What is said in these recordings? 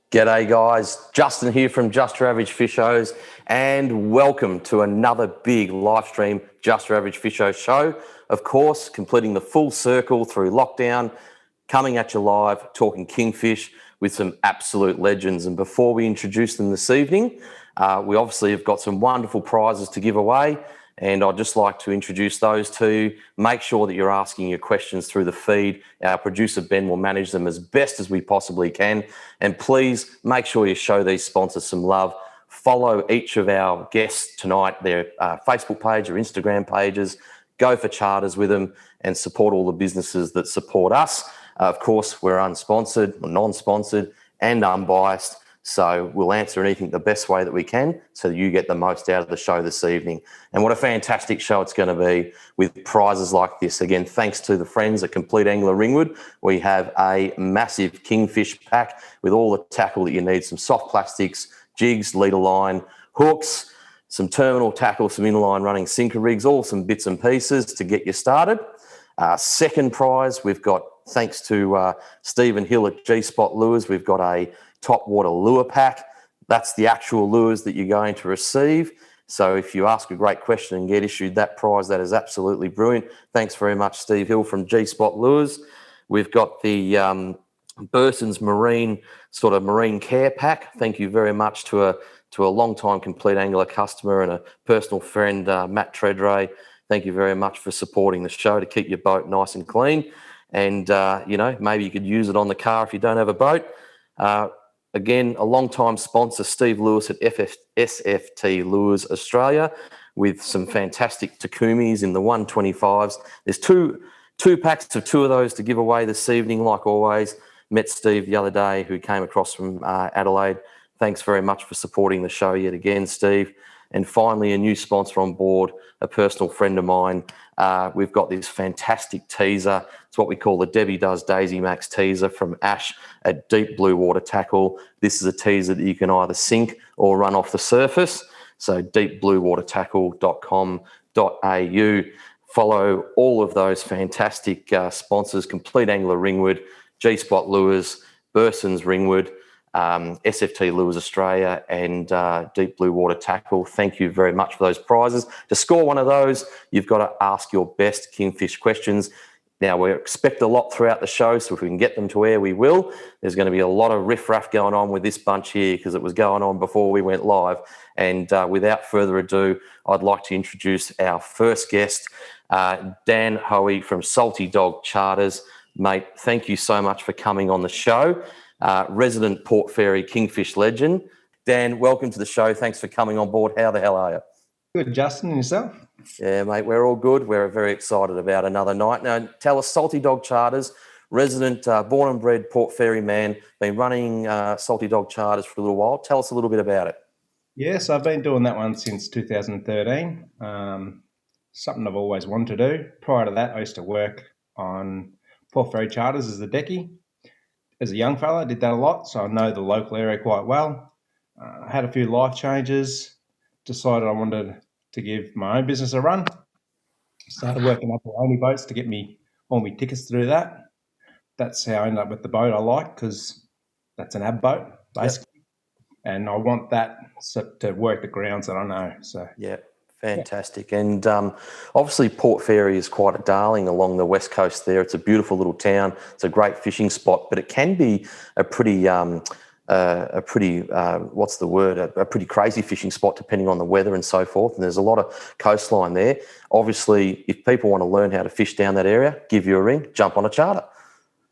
G'day guys, Justin here from Just Your Average Fishos, and welcome to another big live stream Just Your Average Fishos show. Of course, completing the full circle through lockdown, coming at you live, talking kingfish with some absolute legends. And before we introduce them this evening, we obviously have got some wonderful prizes to give away. And I'd just like to introduce those to you. Make sure that you're asking your questions through the feed. Our producer, Ben, will manage them as best as we possibly can. And please make sure you show these sponsors some love. Follow each of our guests tonight, their Facebook page or Instagram pages. Go for charters with them and support all the businesses that support us. Of course, we're unsponsored, non-sponsored and unbiased. So we'll answer anything the best way that we can so that you get the most out of the show this evening. And what a fantastic show it's going to be with prizes like this. Again, thanks to the friends at Complete Angler Ringwood, we have a massive kingfish pack with all the tackle that you need, some soft plastics, jigs, leader line, hooks, some terminal tackle, some inline running sinker rigs, all some bits and pieces to get you started. Second prize, we've got, thanks to Stephen Hill at G-Spot Lures, we've got a top water lure pack. That's the actual lures that you're going to receive. So if you ask a great question and get issued that prize, that is absolutely brilliant. Thanks very much, Steve Hill from G-Spot Lures. We've got the Burson's Marine Care Pack. Thank you very much to a long-time Complete Angler customer and a personal friend, Matt Treadray. Thank you very much for supporting the show to keep your boat nice and clean. And, maybe you could use it on the car if you don't have a boat. Again, a long-time sponsor, Steve Lewis at SFT Lures Australia, with some fantastic Takumis in the 125s. There's two packs of two of those to give away this evening, like always. Met Steve the other day, who came across from Adelaide. Thanks very much for supporting the show yet again, Steve. And finally, a new sponsor on board, a personal friend of mine. We've got this fantastic teaser. It's what we call the Debbie Does Daisy Max teaser from Ash at Deep Blue Water Tackle. This is a teaser that you can either sink or run off the surface. So deepbluewatertackle.com.au. Follow all of those fantastic sponsors, Complete Angler Ringwood, G-Spot Lures, Burson's Ringwood, SFT Lures Australia and Deep Blue Water Tackle. Thank you very much for those prizes. To score one of those, you've got to ask your best kingfish questions. Now, we expect a lot throughout the show, so if we can get them to air, we will. There's going to be a lot of riff-raff going on with this bunch here because it was going on before we went live. And without further ado, I'd like to introduce our first guest, Dan Hoey from Salty Dog Charters. Mate, thank you so much for coming on the show. Resident Port Fairy kingfish legend. Dan, welcome to the show. Thanks for coming on board. How the hell are you? Good, Justin, and yourself? Yeah, mate, we're all good. We're very excited about another night. Now, tell us, Salty Dog Charters, resident, born and bred Port Fairy man, been running Salty Dog Charters for a little while. Tell us a little bit about it. Yes, I've been doing that one since 2013. Something I've always wanted to do. Prior to that, I used to work on Port Fairy Charters as a decky. As a young fella, I did that a lot, so I know the local area quite well. I had a few life changes, decided I wanted to give my own business a run. Started working up only boats to get me all my tickets to do that. That's how I ended up with the boat I like, because that's an ab boat, basically. Yep. And I want that to work the grounds that I know. So yeah. Fantastic. Yeah. And obviously Port Fairy is quite a darling along the west coast there. It's a beautiful little town. It's a great fishing spot, but it can be a pretty crazy fishing spot depending on the weather and so forth. And there's a lot of coastline there. Obviously, if people want to learn how to fish down that area, give you a ring, jump on a charter.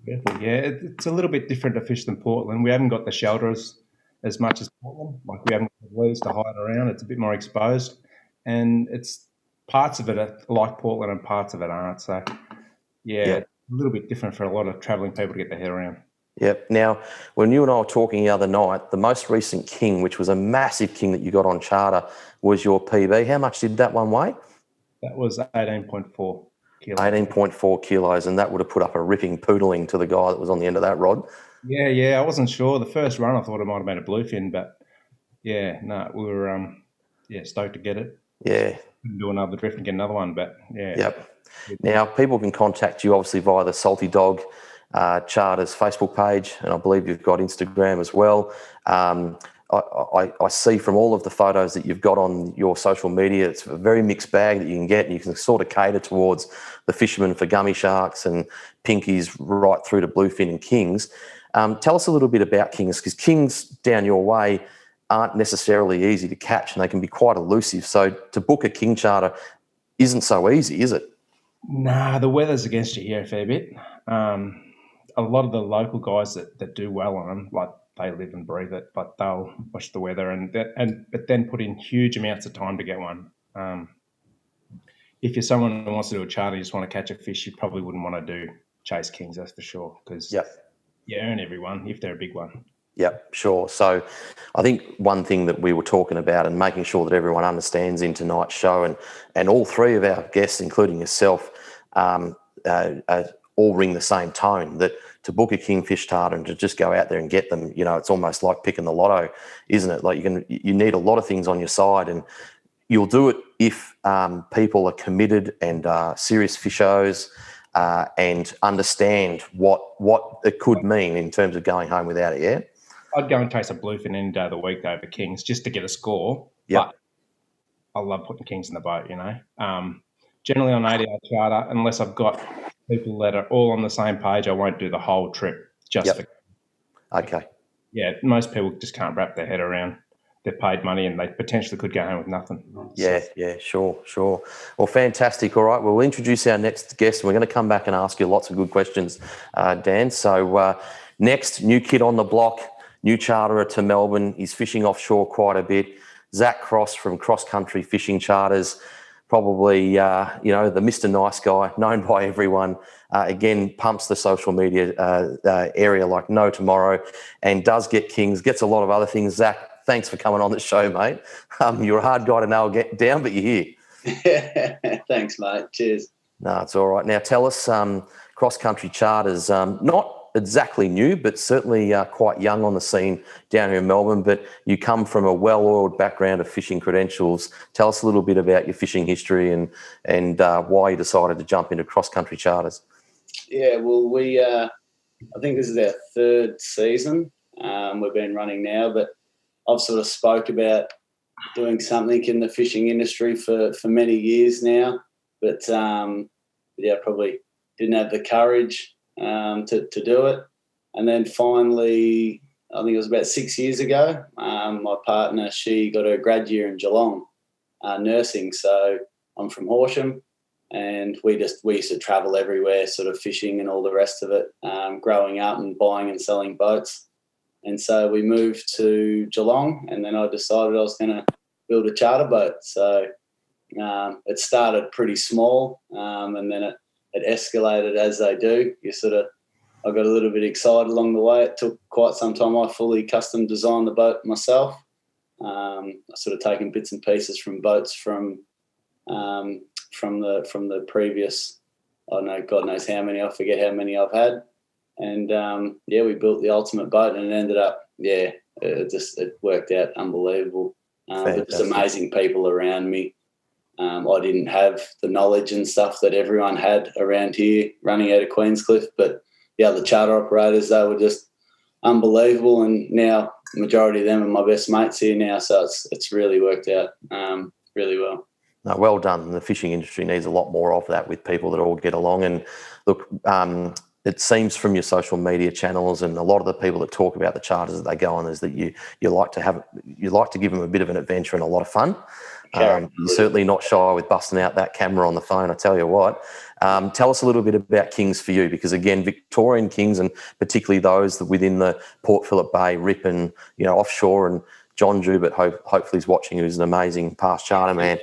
Yeah, it's a little bit different to fish than Portland. We haven't got the shelters as much as Portland. Like, we haven't got the leaves to hide around. It's a bit more exposed. And it's parts of it are like Portland and parts of it aren't. So, it's a little bit different for a lot of travelling people to get their head around. Yep. Now, when you and I were talking the other night, the most recent king, which was a massive king that you got on charter, was your PB. How much did that one weigh? That was 18.4 kilos. 18.4 kilos, and that would have put up a ripping poodling to the guy that was on the end of that rod. Yeah, I wasn't sure. The first run, I thought it might have been a bluefin, but we were stoked to get it. Yeah. Do another drift and get another one, but yeah. Yep. Now, people can contact you obviously via the Salty Dog Charter's Facebook page, and I believe you've got Instagram as well. I see from all of the photos that you've got on your social media, it's a very mixed bag that you can get, and you can sort of cater towards the fishermen for gummy sharks and pinkies right through to bluefin and kings. Tell us a little bit about kings, because kings down your way aren't necessarily easy to catch and they can be quite elusive. So to book a king charter isn't so easy, is it? Nah, the weather's against you here a fair bit. A lot of the local guys that do well on them, like they live and breathe it, but they'll watch the weather but then put in huge amounts of time to get one. If you're someone who wants to do a charter, you just want to catch a fish, you probably wouldn't want to do chase kings, that's for sure, because you earn every one if they're a big one. Yep, sure. So I think one thing that we were talking about and making sure that everyone understands in tonight's show, and all three of our guests, including yourself, all ring the same tone, that to book a kingfish charter and to just go out there and get them, it's almost like picking the lotto, isn't it? Like you need a lot of things on your side, and you'll do it if people are committed and serious fishers and understand what it could mean in terms of going home without it, yeah? I'd go and chase a bluefin any day of the week over kings just to get a score. Yep. But I love putting kings in the boat, Generally on 80-hour charter, unless I've got people that are all on the same page, I won't do the whole trip just for. Okay. Yeah, most people just can't wrap their head around they've paid money and they potentially could go home with nothing. Yeah, sure. Well, fantastic. All right, we'll introduce our next guest. We're going to come back and ask you lots of good questions, Dan. So next, new kid on the block, new charterer to Melbourne. He's fishing offshore quite a bit. Zach Cross from Cross Country Fishing Charters, probably, the Mr. Nice Guy, known by everyone. Again, pumps the social media area like no tomorrow, and does get kings, gets a lot of other things. Zach, thanks for coming on the show, mate. You're a hard guy to nail down, but you're here. Thanks, mate. Cheers. No, it's all right. Now, tell us, Cross Country Charters, not exactly new, but certainly quite young on the scene down here in Melbourne, but you come from a well-oiled background of fishing credentials. Tell us a little bit about your fishing history and why you decided to jump into Cross Country Charters. Yeah, well, I think this is our third season we've been running now, but I've sort of spoke about doing something in the fishing industry for many years now, but probably didn't have the courage to do it. And then finally, I think it was about 6 years ago, my partner, she got her grad year in Geelong, nursing. So I'm from Horsham, and we used to travel everywhere, sort of fishing and all the rest of it, growing up and buying and selling boats. And so we moved to Geelong, and then I decided I was going to build a charter boat. So it started pretty small, and then it escalated as they do. I got a little bit excited along the way. It took quite some time. I fully custom designed the boat myself. I sort of taken bits and pieces from boats from the previous, I don't know, God knows how many. I forget how many I've had. And we built the ultimate boat, and it ended up, it worked out unbelievable. There's amazing people around me. I didn't have the knowledge and stuff that everyone had around here running out of Queenscliff, but the other charter operators, they were just unbelievable. And now the majority of them are my best mates here now, so it's really worked out really well. No, well done. The fishing industry needs a lot more of that, with people that all get along. And look, it seems from your social media channels and a lot of the people that talk about the charters that they go on is that you like to give them a bit of an adventure and a lot of fun. You're certainly not shy with busting out that camera on the phone, I tell you what. Tell us a little bit about kings for you, because again, Victorian kings, and particularly those that within the Port Phillip Bay, Ripon, offshore, and John Jubert, hopefully is watching, who's an amazing past charter man.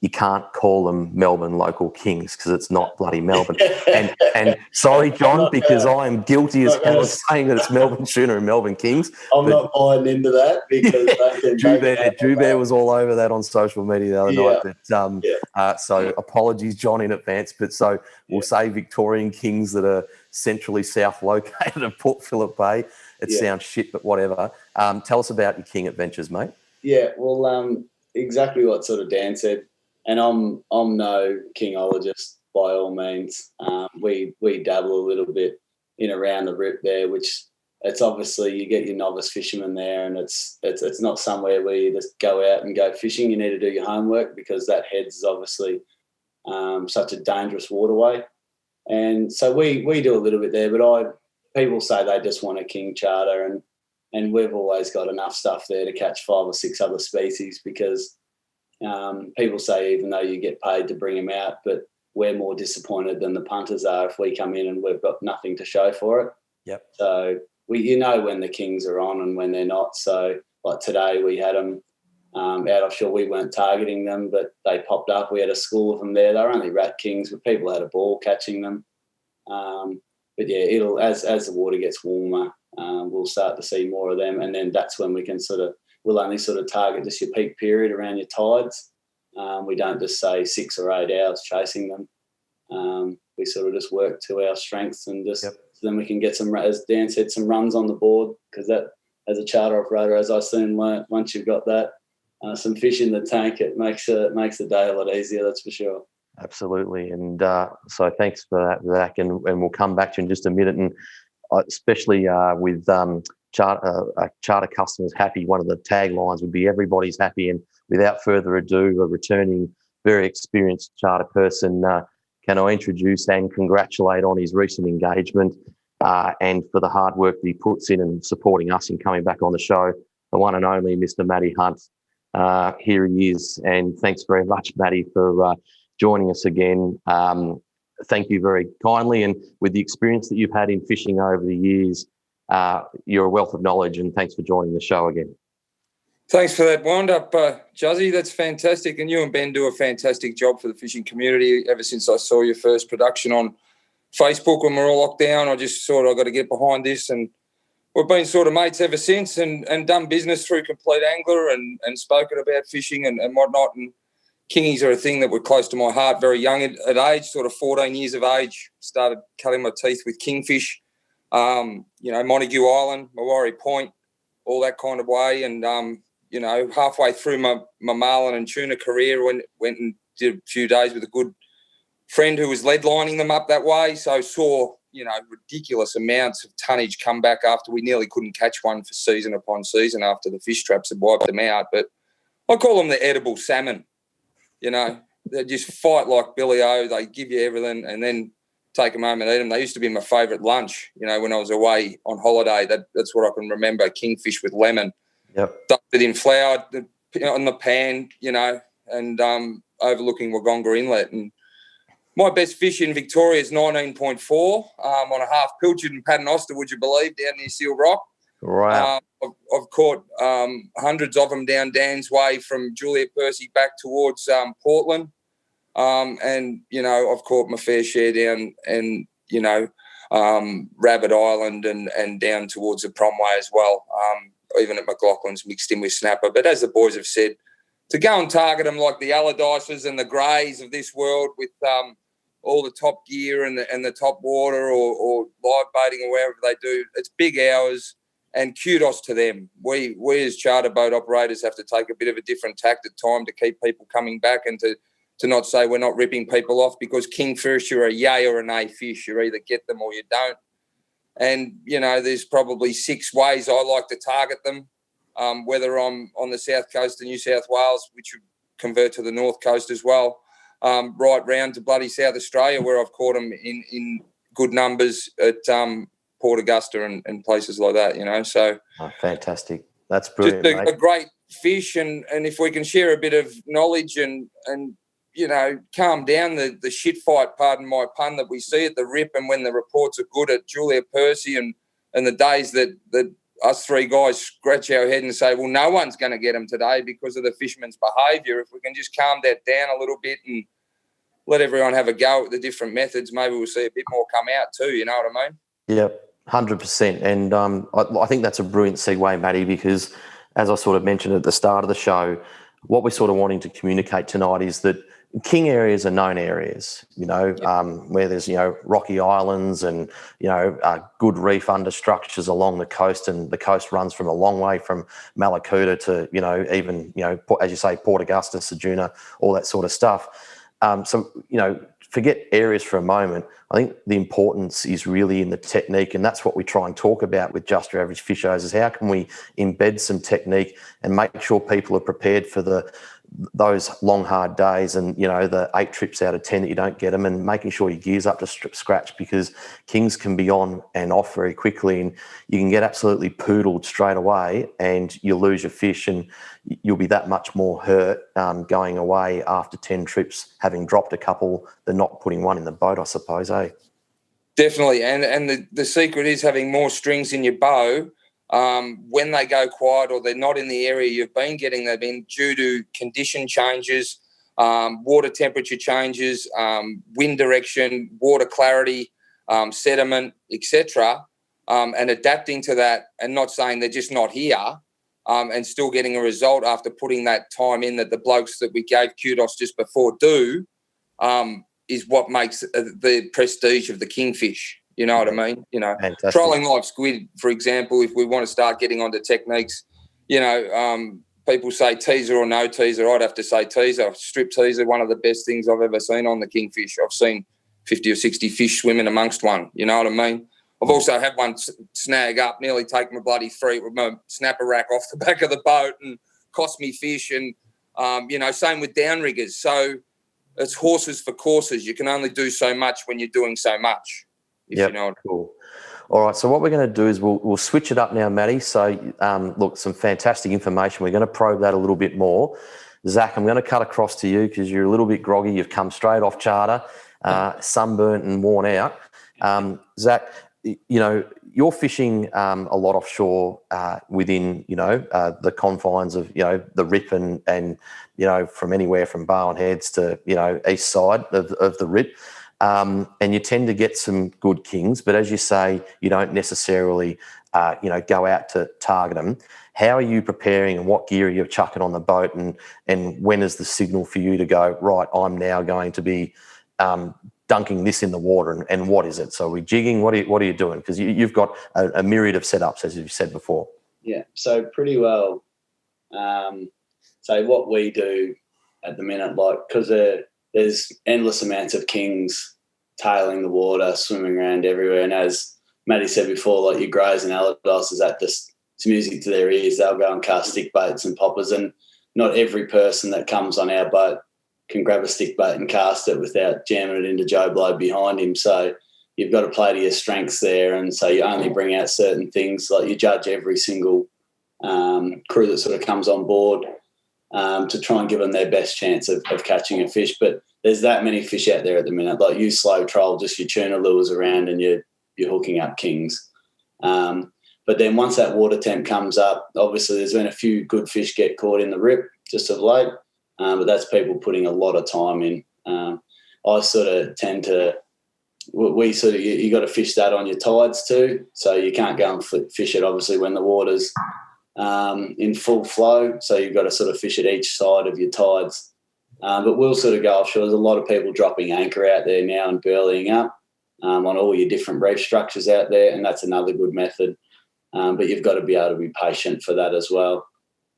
You can't call them Melbourne local kings because it's not bloody Melbourne. And sorry, John, because I am guilty as hell of saying that it's Melbourne Tuna and Melbourne Kings. I'm not buying into that, because Joubert was all over that on social media the other night. But so apologies, John, in advance. But so we'll say Victorian kings that are centrally south located at Port Phillip Bay. It sounds shit, but whatever. Tell us about your king adventures, mate. Yeah, well, exactly what sort of Dan said. And I'm no kingologist by all means. We dabble a little bit. in around the rip there, which it's obviously you get your novice fishermen there, and it's not somewhere where you just go out and go fishing. You need to do your homework because that heads is obviously such a dangerous waterway. And so we do a little bit there, but people say they just want a king charter, and we've always got enough stuff there to catch 5 or 6 other species because people say even though you get paid to bring them out, but we're more disappointed than the punters are if we come in and we've got nothing to show for it. Yep. So you know when the kings are on and when they're not. So like today we had them out offshore. We weren't targeting them, but they popped up. We had a school of them there. They were only rat kings, but people had a ball catching them. But yeah, it'll as the water gets warmer, we'll start to see more of them, and then that's when we can we'll only target just your peak period around your tides. We don't just say 6 or 8 hours chasing them. We just work to our strengths and just so then we can get some, as Dan said, some runs on the board, because that, as a charter operator, as I soon learnt, once you've got that, some fish in the tank, it makes the day a lot easier, that's for sure. Absolutely. And so thanks for that, Zach, and we'll come back to you in just a minute. And especially with charter customers happy, one of the taglines would be everybody's happy. And without further ado, a returning, very experienced charter person, can I introduce and congratulate on his recent engagement and for the hard work that he puts in and supporting us in coming back on the show, the one and only Mr. Matty Hunt. Here he is, and thanks very much, Matty, for joining us again. Thank you very kindly, and with the experience that you've had in fishing over the years, you're a wealth of knowledge, and thanks for joining the show again. Thanks for that wind-up, Juzzy. That's fantastic. And you and Ben do a fantastic job for the fishing community. Ever since I saw your first production on Facebook when we're all locked down, I just thought I got to get behind this. And we've been mates ever since and done business through Complete Angler and spoken about fishing and whatnot. And kingies are a thing that were close to my heart very young at age, 14 years of age. Started cutting my teeth with kingfish, Montague Island, Macquarie Point, all that kind of way. And, halfway through my marlin and tuna career, went and did a few days with a good friend who was lead lining them up that way. So saw, ridiculous amounts of tonnage come back after we nearly couldn't catch one for season upon season after the fish traps had wiped them out. But I call them the edible salmon. They just fight like Billy O. They give you everything and then take them home and eat them. They used to be my favourite lunch, when I was away on holiday. That's what I can remember, kingfish with lemon. Yep. Dumped it in flour on the pan, and overlooking Wagga Inlet. And my best fish in Victoria is 19.4 on a half pilchard in Paternoster, would you believe, down near Seal Rock. Wow. I've caught hundreds of them down Dan's way from Juliet Percy back towards Portland. And, I've caught my fair share down and, Rabbit Island and down towards the Promway as well. Even at McLaughlin's mixed in with snapper. But as the boys have said, to go and target them like the Allardyces and the Greys of this world with all the top gear and the top water or live baiting or wherever they do, it's big hours and kudos to them. We as charter boat operators have to take a bit of a different tact at time to keep people coming back and to not say we're not ripping people off, because kingfish are a yay or a nay fish. You either get them or you don't. And, there's probably 6 ways I like to target them, whether I'm on the south coast of New South Wales, which would convert to the north coast as well, right round to bloody South Australia, where I've caught them in good numbers at Port Augusta and places like that, So Fantastic. That's brilliant, just a great fish. And if we can share a bit of knowledge and calm down the shit fight, pardon my pun, that we see at the rip, and when the reports are good at Julia Percy and the days that us 3 guys scratch our head and say, well, no one's going to get them today because of the fisherman's behaviour. If we can just calm that down a little bit and let everyone have a go at the different methods, maybe we'll see a bit more come out too, you know what I mean? Yep, 100%. And I think that's a brilliant segue, Matty, because as I mentioned at the start of the show, what we're wanting to communicate tonight is that king areas are known areas, where there's, rocky islands and, good reef understructures along the coast, and the coast runs from a long way from Mallacoota to, as you say, Port Augusta, Ceduna, all that sort of stuff. forget areas for a moment. I think the importance is really in the technique, and that's what we try and talk about with Just Your Average Fishers, is how can we embed some technique and make sure people are prepared for those long, hard days and, you know, the 8 trips out of 10 that you don't get them, and making sure your gear's up to scratch, because kings can be on and off very quickly, and you can get absolutely poodled straight away and you'll lose your fish, and you'll be that much more hurt going away after 10 trips, having dropped a couple than not putting one in the boat, I suppose, eh? Definitely. And the secret is having more strings in your bow. When they go quiet or they're not in the area you've been getting them in due to condition changes, water temperature changes, wind direction, water clarity, sediment, etc., and adapting to that, and not saying they're just not here, and still getting a result after putting that time in that the blokes that we gave kudos just before do, is what makes the prestige of the kingfish. You know what I mean? You know, Fantastic. trolling live squid, for example, if we want to start getting onto techniques, you know, people say teaser or no teaser. I'd have to say teaser. Strip teaser, one of the best things I've ever seen on the kingfish. I've seen 50 or 60 fish swimming amongst one. You know what I mean? I've also had one snag up, nearly take my bloody with my snapper rack off the back of the boat and cost me fish. And, you know, same with downriggers. So it's horses for courses. You can only do so much when you're doing so much. Yeah, you know. Cool. All right, so what we're going to do is we'll switch it up now, Matty. So, look, some fantastic information. We're going to probe that a little bit more. Zach, I'm going to cut across to you because you're a little bit groggy. You've come straight off charter, sunburnt and worn out. Zach, you know, you're fishing a lot offshore within, you know, the confines of, you know, the Rip and you know, from anywhere from Barwon Heads to, you know, east side of the Rip. And you tend to get some good kings, but as you say, you don't necessarily, you know, go out to target them. How are you preparing, and what gear are you chucking on the boat, and when is the signal for you to go, right, I'm now going to be dunking this in the water, and what is it? So are we jigging? What are you doing? Because you've got a myriad of setups, as you've said before. Yeah, so pretty well. So what we do at the minute, like, because there's endless amounts of kings tailing the water, swimming around everywhere. And as Matty said before, like your greys and alligators, it's music to their ears. They'll go and cast stick baits and poppers. And not every person that comes on our boat can grab a stick bait and cast it without jamming it into Joe Blow behind him. So you've got to play to your strengths there. And so you only bring out certain things. Like you judge every single crew that sort of comes on board to try and give them their best chance of catching a fish. But there's that many fish out there at the minute. Like you slow troll just your tuna lures around and you're hooking up kings. But then once that water temp comes up, obviously there's been a few good fish get caught in the Rip just of late, but that's people putting a lot of time in. I sort of tend to, you got to fish that on your tides too. So you can't go and fish it obviously when the water's in full flow. So you've got to sort of fish at each side of your tides. But we'll sort of go offshore. There's a lot of people dropping anchor out there now and burleying up on all your different reef structures out there, and that's another good method. But you've got to be able to be patient for that as well.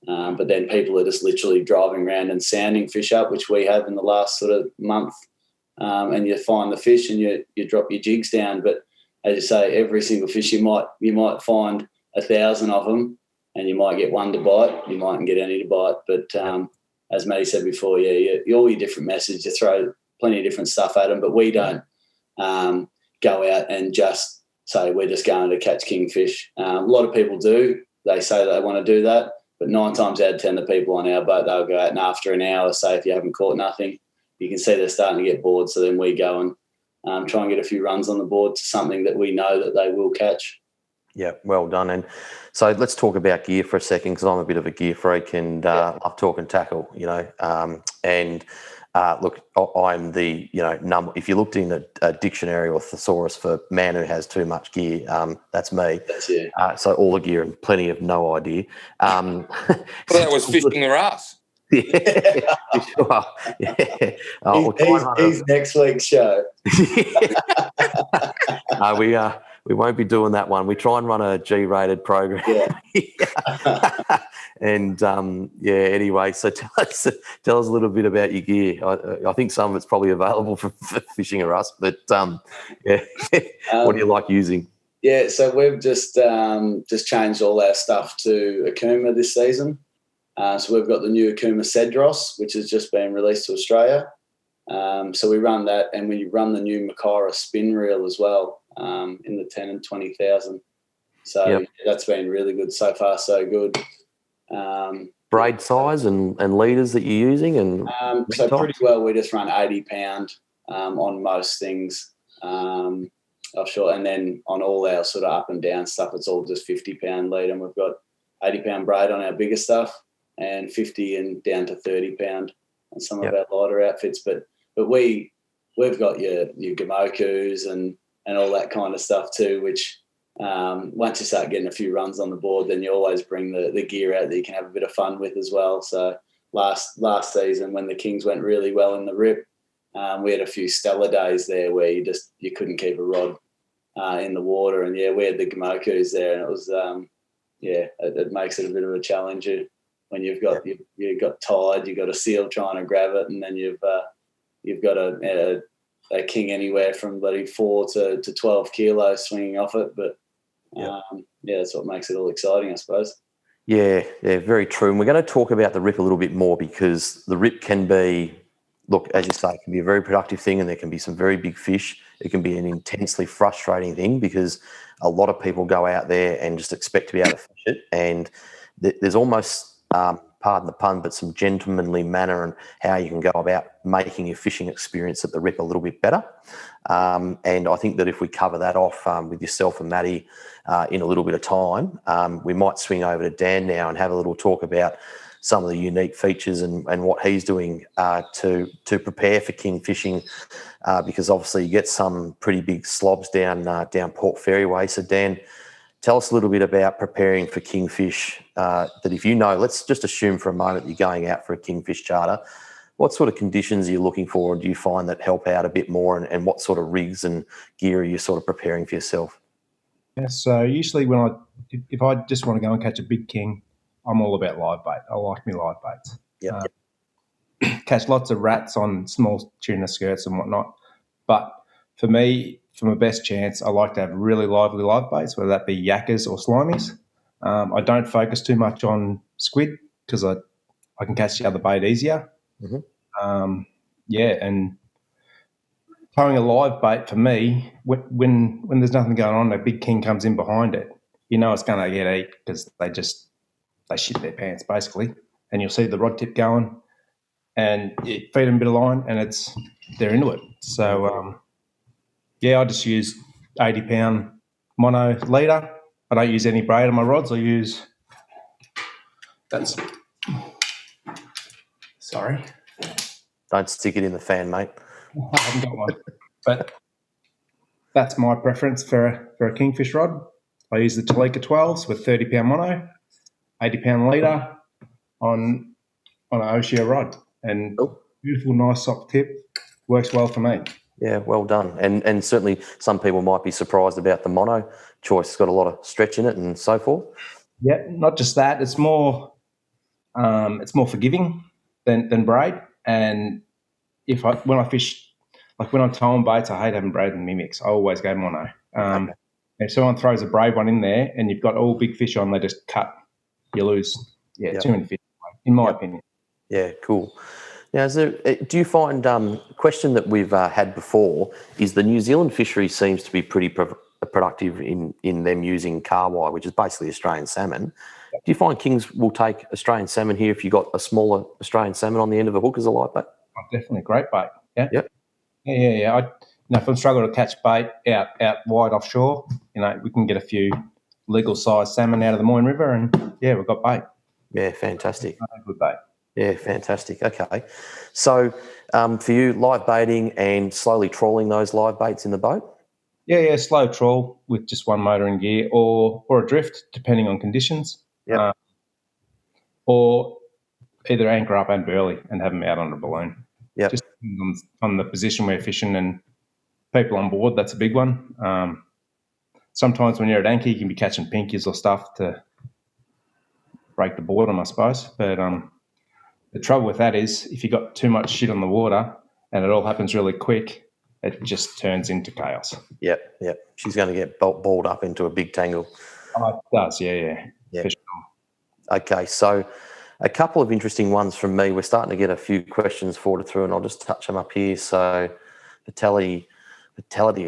But then people are just literally driving around and sounding fish up, which we have in the last sort of month, and you find the fish and you drop your jigs down. But as you say, every single fish you might find 1,000 of them, and you might get one to bite. You mightn't get any to bite, but as Matty said before, all your different messages, you throw plenty of different stuff at them, but we don't go out and just say we're just going to catch kingfish. A lot of people do. They say they want to do that, but 9 times out of 10, the people on our boat, they'll go out and after an hour, say if you haven't caught nothing, you can see they're starting to get bored. So then we go and try and get a few runs on the board to something that we know that they will catch. Yeah, well done. And so let's talk about gear for a second, because I'm a bit of a gear freak and love talking tackle, you know. Look, I'm the, you know, number. If you looked in a dictionary or thesaurus for man who has too much gear, that's me. That's you. So all the gear and plenty of no idea. Well, that was fishing their ass. Yeah, well, yeah. He's next week's show. We won't be doing that one. We try and run a G-rated program. Yeah. And yeah, anyway, so tell us a little bit about your gear. I think some of it's probably available for Fishing or Us, but yeah, what do you like using? Yeah, so we've just changed all our stuff to Akuma this season. So we've got the new Akuma Cedros, which has just been released to Australia. So we run that, and we run the new Makara spin reel as well in the 10 and 20,000. So that's been really good so far, so good. Braid size and leaders that you're using, and so pretty well we just run 80 pound on most things offshore, and then on all our sort of up and down stuff it's all just 50 pound lead, and we've got 80 pound braid on our bigger stuff and 50 and down to 30 pound on some of our lighter outfits. But we've got your Gamokus and all that kind of stuff too, which once you start getting a few runs on the board, then you always bring the gear out that you can have a bit of fun with as well. So last season when the Kings went really well in the Rip, we had a few stellar days there where you couldn't keep a rod in the water, and we had the Gamokus there, and it was it makes it a bit of a challenge when you've got you've got tide, you've got a seal trying to grab it, and then you've got a king anywhere from bloody 4 to 12 kilos swinging off it, but that's what makes it all exciting, I suppose. Yeah, very true. And we're going to talk about the Rip a little bit more, because the Rip can be, look, as you say, it can be a very productive thing, and there can be some very big fish. It can be an intensely frustrating thing because a lot of people go out there and just expect to be able to fish it, and there's almost, pardon the pun, but some gentlemanly manner and how you can go about making your fishing experience at the Rip a little bit better. And I think that if we cover that off with yourself and Matty in a little bit of time, we might swing over to Dan now and have a little talk about some of the unique features and what he's doing to prepare for king fishing, because obviously you get some pretty big slobs down Port Fairy Way. So Dan, tell us a little bit about preparing for kingfish, that if you know, let's just assume for a moment you're going out for a kingfish charter, what sort of conditions are you looking for, and do you find that help out a bit more, and what sort of rigs and gear are you sort of preparing for yourself? Yeah, so usually if I just want to go and catch a big king, I'm all about live bait. I like me live baits. Yeah. Catch lots of rats on small tuna skirts and whatnot. But for me, for my best chance, I like to have really lively live baits, whether that be yakkers or slimies. I don't focus too much on squid because I can catch the other bait easier. Mm-hmm. And throwing a live bait for me, when there's nothing going on, a big king comes in behind it, you know it's going to get eat because they shit their pants basically, and you'll see the rod tip going, and you feed them a bit of line, and they're into it. So I just use 80 pound mono leader. I don't use any braid on my rods. Sorry. Don't stick it in the fan, mate. I haven't got one, but that's my preference for a kingfish rod. I use the Talika 12s with 30 pound mono, 80 pound leader on an Oshio rod, and beautiful, nice soft tip, works well for me. Yeah, well done. And certainly some people might be surprised about the mono choice. It's got a lot of stretch in it and so forth. Yeah, not just that. It's more forgiving than braid. And when I fish, like when I'm towing baits, I hate having braid and mimics. I always go mono. If someone throws a braid one in there and you've got all big fish on, they just cut, you lose. Too many fish, in my opinion. Yeah, cool. Now, do you find, question that we've had before is the New Zealand fishery seems to be pretty productive in them using carwai, which is basically Australian salmon. Do you find kings will take Australian salmon here if you've got a smaller Australian salmon on the end of a hook as a light bait? Oh, definitely, great bait. Yeah. Yep. Yeah. If I'm struggling to catch bait out wide offshore, we can get a few legal sized salmon out of the Moyne River, and we've got bait. Yeah, fantastic. Good bait. Yeah, fantastic. Okay. So for you, live baiting and slowly trawling those live baits in the boat? Yeah, slow trawl with just one motor and gear, or a drift, depending on conditions. Yep. Or either anchor up and burley and have them out on a balloon. Yeah. Just on the position we're fishing and people on board, that's a big one. Sometimes when you're at anchor, you can be catching pinkies or stuff to break the boredom, I suppose. But the trouble with that is if you got too much shit on the water and it all happens really quick, it just turns into chaos. Yep. She's going to get balled up into a big tangle. Oh, it does, yeah. For sure. Okay, so a couple of interesting ones from me. We're starting to get a few questions forwarded through, and I'll just touch them up here. So Vitality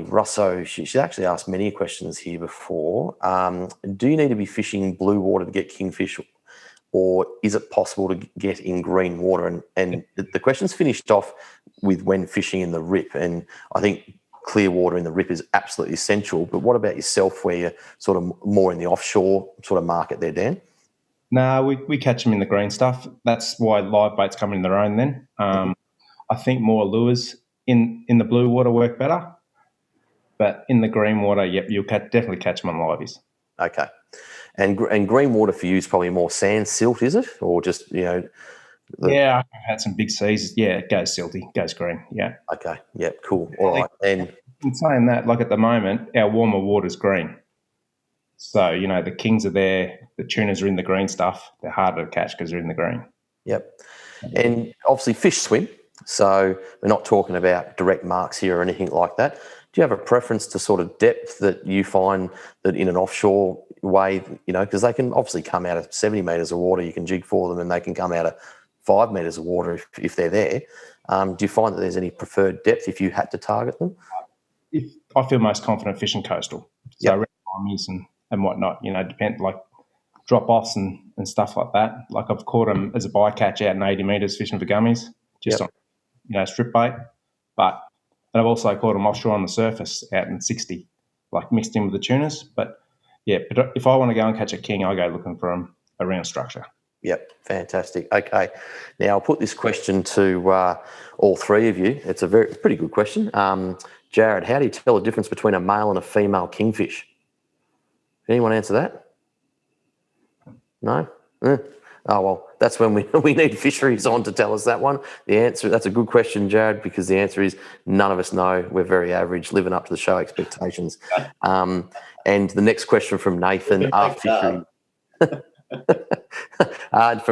Russo, she's actually asked many questions here before. Do you need to be fishing blue water to get kingfish, or is it possible to get in green water? And the question's finished off with when fishing in the rip, and I think clear water in the rip is absolutely essential. But what about yourself, where you're sort of more in the offshore sort of market there, Dan? No, we catch them in the green stuff. That's why live baits come in their own then. I think more lures in the blue water work better, but in the green water, yep, you'll definitely catch them on liveys. Okay. And green water for you is probably more sand silt, is it? Or just, Yeah, I've had some big seas. Yeah, it goes silty, goes green, yeah. Okay, yeah, cool. All right. And in saying that, like at the moment, our warmer water's green. So, the kings are there, the tunas are in the green stuff. They're harder to catch because they're in the green. Yep. And obviously fish swim. So we're not talking about direct marks here or anything like that. Do you have a preference to sort of depth that you find that in an offshore way, because they can obviously come out of 70 metres of water, you can jig for them, and they can come out of 5 metres of water if they're there. Do you find that there's any preferred depth if you had to target them? I feel most confident fishing coastal. So around Armies and whatnot, depend like drop-offs and stuff like that. Like I've caught them as a bycatch out in 80 metres fishing for gummies, just on, strip bait. And I've also caught them offshore on the surface out in 60, like mixed in with the tunas. But if I want to go and catch a king, I go looking for them around structure. Yep, fantastic. Okay, now I'll put this question to all three of you. It's a pretty good question. Jared, how do you tell the difference between a male and a female kingfish? Anyone answer that? No? Oh, well, that's when we need fisheries on to tell us that one. That's a good question, Jared, because the answer is none of us know. We're very average, living up to the show expectations. And the next question from Nathan, from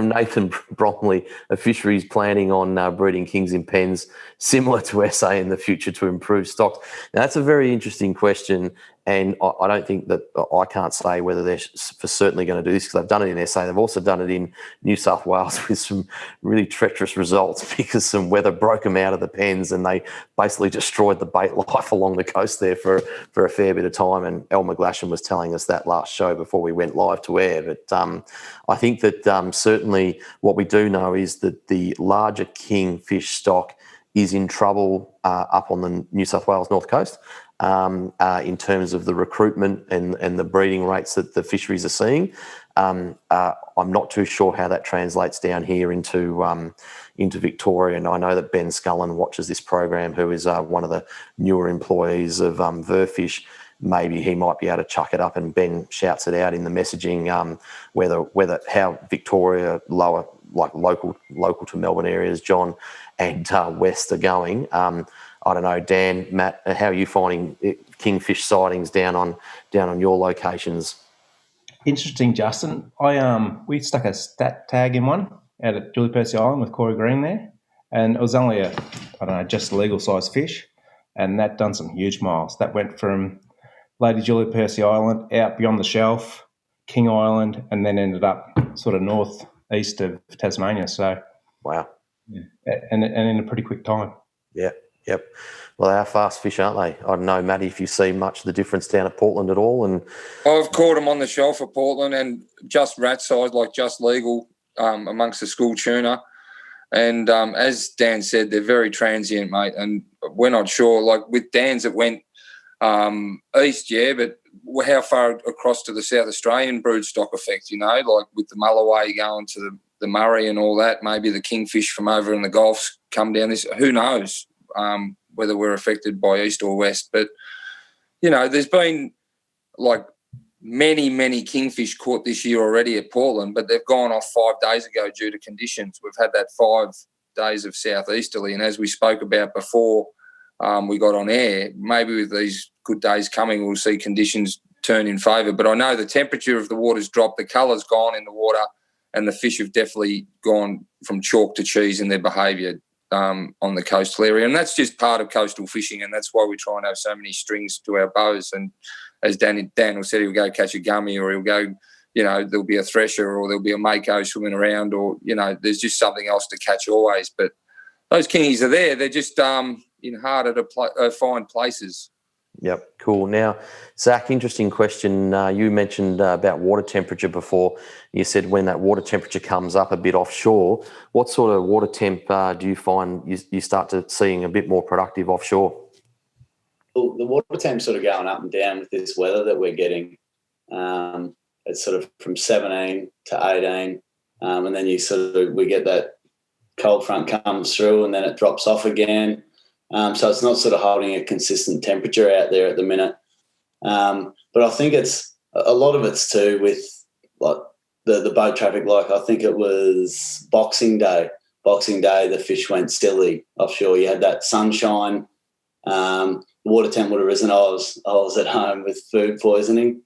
Nathan Bromley, a fisheries planning on breeding kings in pens, similar to SA in the future to improve stocks. Now, that's a very interesting question, and I don't think that I can't say whether they're for certainly going to do this because they've done it in SA. They've also done it in New South Wales with some really treacherous results because some weather broke them out of the pens and they basically destroyed the bait life along the coast there for a fair bit of time. And El McGlashan was telling us that last show before we went live to air. But I think that certainly what we do know is that the larger kingfish stock is in trouble up on the New South Wales North Coast in terms of the recruitment and the breeding rates that the fisheries are seeing. I'm not too sure how that translates down here into Victoria, and I know that Ben Scullen watches this program, who is one of the newer employees of Verfish. Maybe he might be able to chuck it up, and Ben shouts it out in the messaging whether how Victoria lower, like local to Melbourne areas, John, and West are going. I don't know, Dan, Matt, how are you finding kingfish sightings down on your locations? Interesting, Justin. We stuck a stat tag in one out at Julie Percy Island with Corey Green there, and it was only just a legal size fish, and that done some huge miles. That went from Lady Julie Percy Island out beyond the Shelf, King Island, and then ended up sort of northeast of Tasmania. So wow, and in a pretty quick time. Yeah. Yep. Well, they are fast fish, aren't they? I don't know, Matty, if you see much of the difference down at Portland at all. And I've caught them on the Shelf at Portland and just rat size, like just legal amongst the school tuna. And as Dan said, they're very transient, mate. And we're not sure. Like with Dan's, it went east, but how far across to the South Australian broodstock effect, like with the Mulloway going to the Murray and all that, maybe the kingfish from over in the Gulfs come down this. Who knows? Whether we're affected by east or west. But, there's been like many kingfish caught this year already at Portland, but they've gone off 5 days ago due to conditions. We've had that 5 days of southeasterly, and as we spoke about before we got on air, maybe with these good days coming we'll see conditions turn in favour. But I know the temperature of the water's dropped, the colour's gone in the water, and the fish have definitely gone from chalk to cheese in their behaviour on the coastal area. And that's just part of coastal fishing, and that's why we try and have so many strings to our bows. And as Daniel said, he'll go catch a gummy, or he'll go, there'll be a thresher, or there'll be a mako swimming around, or, there's just something else to catch always. But those kingies are there. They're just in harder to find places. Yep, cool. Now, Zach, interesting question. You mentioned about water temperature before. You said when that water temperature comes up a bit offshore, what sort of water temp do you find you start to seeing a bit more productive offshore? Well, the water temp's sort of going up and down with this weather that we're getting. It's sort of from 17 to 18, and then we get that cold front comes through and then it drops off again. So it's not sort of holding a consistent temperature out there at the minute. But I think a lot of it's too with like the boat traffic. Like I think it was Boxing Day. Boxing Day, the fish went silly offshore. You had that sunshine. The water temp would have risen. I was at home with food poisoning.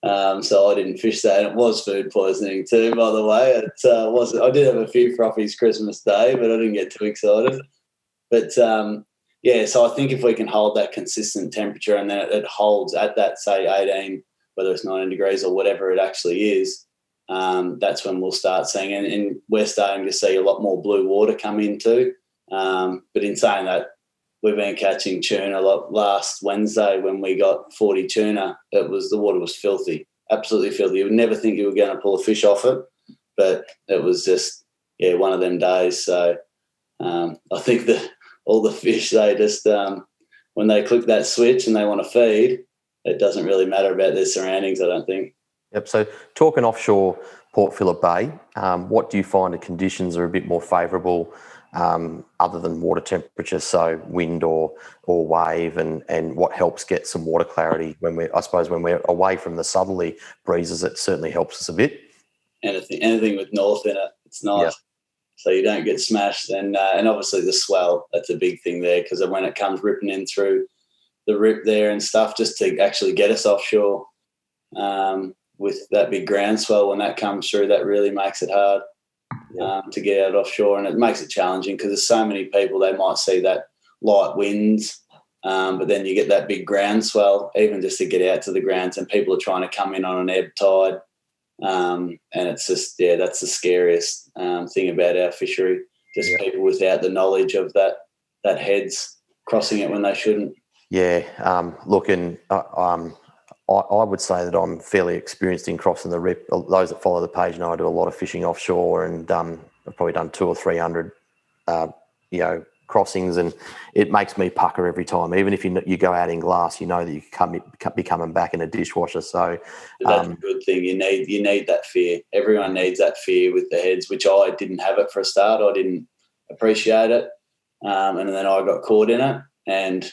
So I didn't fish that. It was food poisoning too, by the way. It wasn't. I did have a few frothies Christmas Day, but I didn't get too excited. But yeah, so I think if we can hold that consistent temperature and then it holds at that, say, 18, whether it's 19 degrees or whatever it actually is, that's when we'll start seeing it. And we're starting to see a lot more blue water come in too. But in saying that, we've been catching tuna. Last Wednesday when we got 40 tuna, the water was filthy, absolutely filthy. You would never think you were going to pull a fish off it, but it was just, one of them days. So I think that all the fish, they just, when they click that switch and they want to feed, it doesn't really matter about their surroundings, I don't think. Yep. So talking offshore Port Phillip Bay, what do you find the conditions are a bit more favourable other than water temperature, so wind or wave, and what helps get some water clarity when we're away from the southerly breezes? It certainly helps us a bit. Anything with north in it, it's nice. Yep. So you don't get smashed, and obviously the swell, that's a big thing there, because when it comes ripping in through the rip there and stuff, just to actually get us offshore with that big ground swell, when that comes through, that really makes it hard to get out offshore, and it makes it challenging because there's so many people, they might see that light winds, but then you get that big ground swell, even just to get out to the grounds, and people are trying to come in on an ebb tide. And it's just, that's the scariest thing about our fishery, just people without the knowledge of that heads crossing it when they shouldn't. Look, and I would say that I'm fairly experienced in crossing the rip. Those that follow the page know I do a lot of fishing offshore, and I've probably done 200 or 300 crossings, and it makes me pucker every time. Even if you go out in glass, you know that you can be coming back in a dishwasher. So that's a good thing. You need that fear. Everyone needs that fear with the heads, which I didn't have it for a start. I didn't appreciate it, and then I got caught in it. And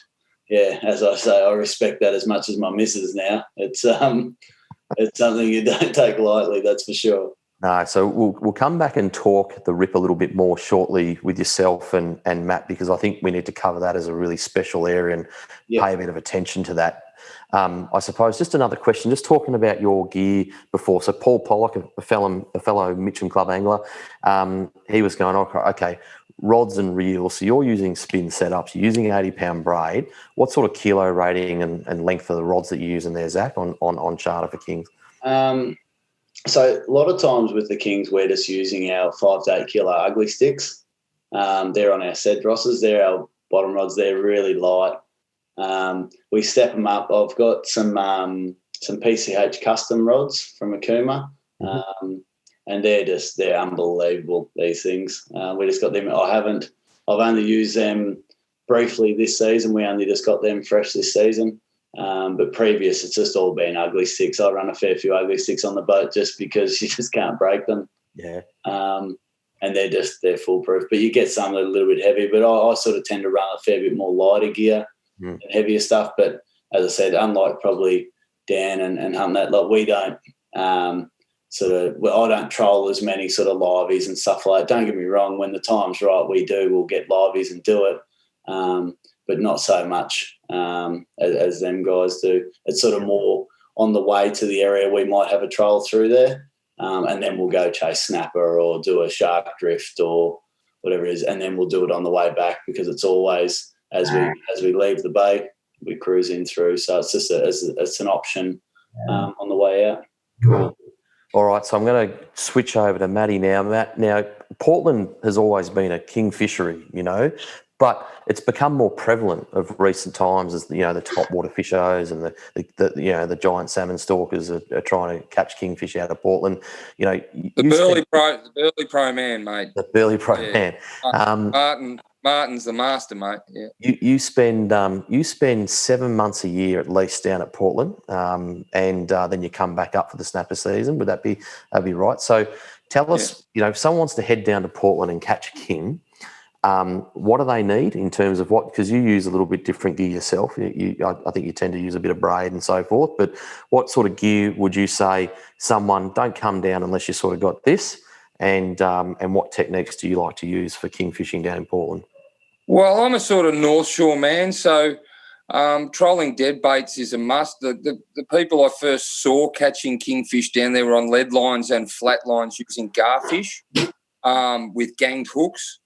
as I say, I respect that as much as my missus now. It's something you don't take lightly, that's for sure. No, so we'll come back and talk the rip a little bit more shortly with yourself and Matt, because I think we need to cover that as a really special area and pay a bit of attention to that. I suppose just another question, just talking about your gear before. So Paul Pollock, a fellow Mitcham Club angler, he was going, okay, rods and reels. So you're using spin setups, you're using 80-pound braid. What sort of kilo rating and length of the rods that you use in there, Zach, on charter for Kings? So a lot of times with the Kings, we're just using our 5 to 8 kilo ugly sticks. They're on our Cedrosses. They're our bottom rods. They're really light. We step them up. I've got some PCH custom rods from Akuma, and they're unbelievable, these things. We just got them. I've only used them briefly this season. We only just got them fresh this season. But previous, it's just all been ugly sticks. I run a fair few ugly sticks on the boat just because you just can't break them. Yeah. And they're foolproof. But you get some that are a little bit heavy. But I sort of tend to run a fair bit more lighter gear and heavier stuff. But as I said, unlike probably Dan and Hunt, we don't I don't troll as many sort of liveys and stuff like that. Don't get me wrong, when the time's right, we'll get liveys and do it. But not so much as them guys do. It's sort of more on the way to the area we might have a troll through there. and then we'll go chase snapper or do a shark drift or whatever it is, and then we'll do it on the way back, because it's always as we leave the bay, we cruise in through. So it's just it's an option on the way out. Cool. All right, so I'm going to switch over to Matty now. Matt, now Portland has always been a king fishery, but it's become more prevalent of recent times as the top water fishers and the giant salmon stalkers are trying to catch kingfish out of Portland. The Burley Pro man, mate. The Burley Pro man. Martin's the master, mate. Yeah. You spend 7 months a year at least down at Portland, and then you come back up for the snapper season. Would that be right? So tell us, if someone wants to head down to Portland and catch a king, what do they need in terms of what? Because you use a little bit different gear yourself. I think you tend to use a bit of braid and so forth. But what sort of gear would you say someone don't come down unless you sort of got this? And what techniques do you like to use for kingfishing down in Portland? Well, I'm a sort of North Shore man, so trolling dead baits is a must. The people I first saw catching kingfish down there were on lead lines and flat lines using garfish with ganged hooks.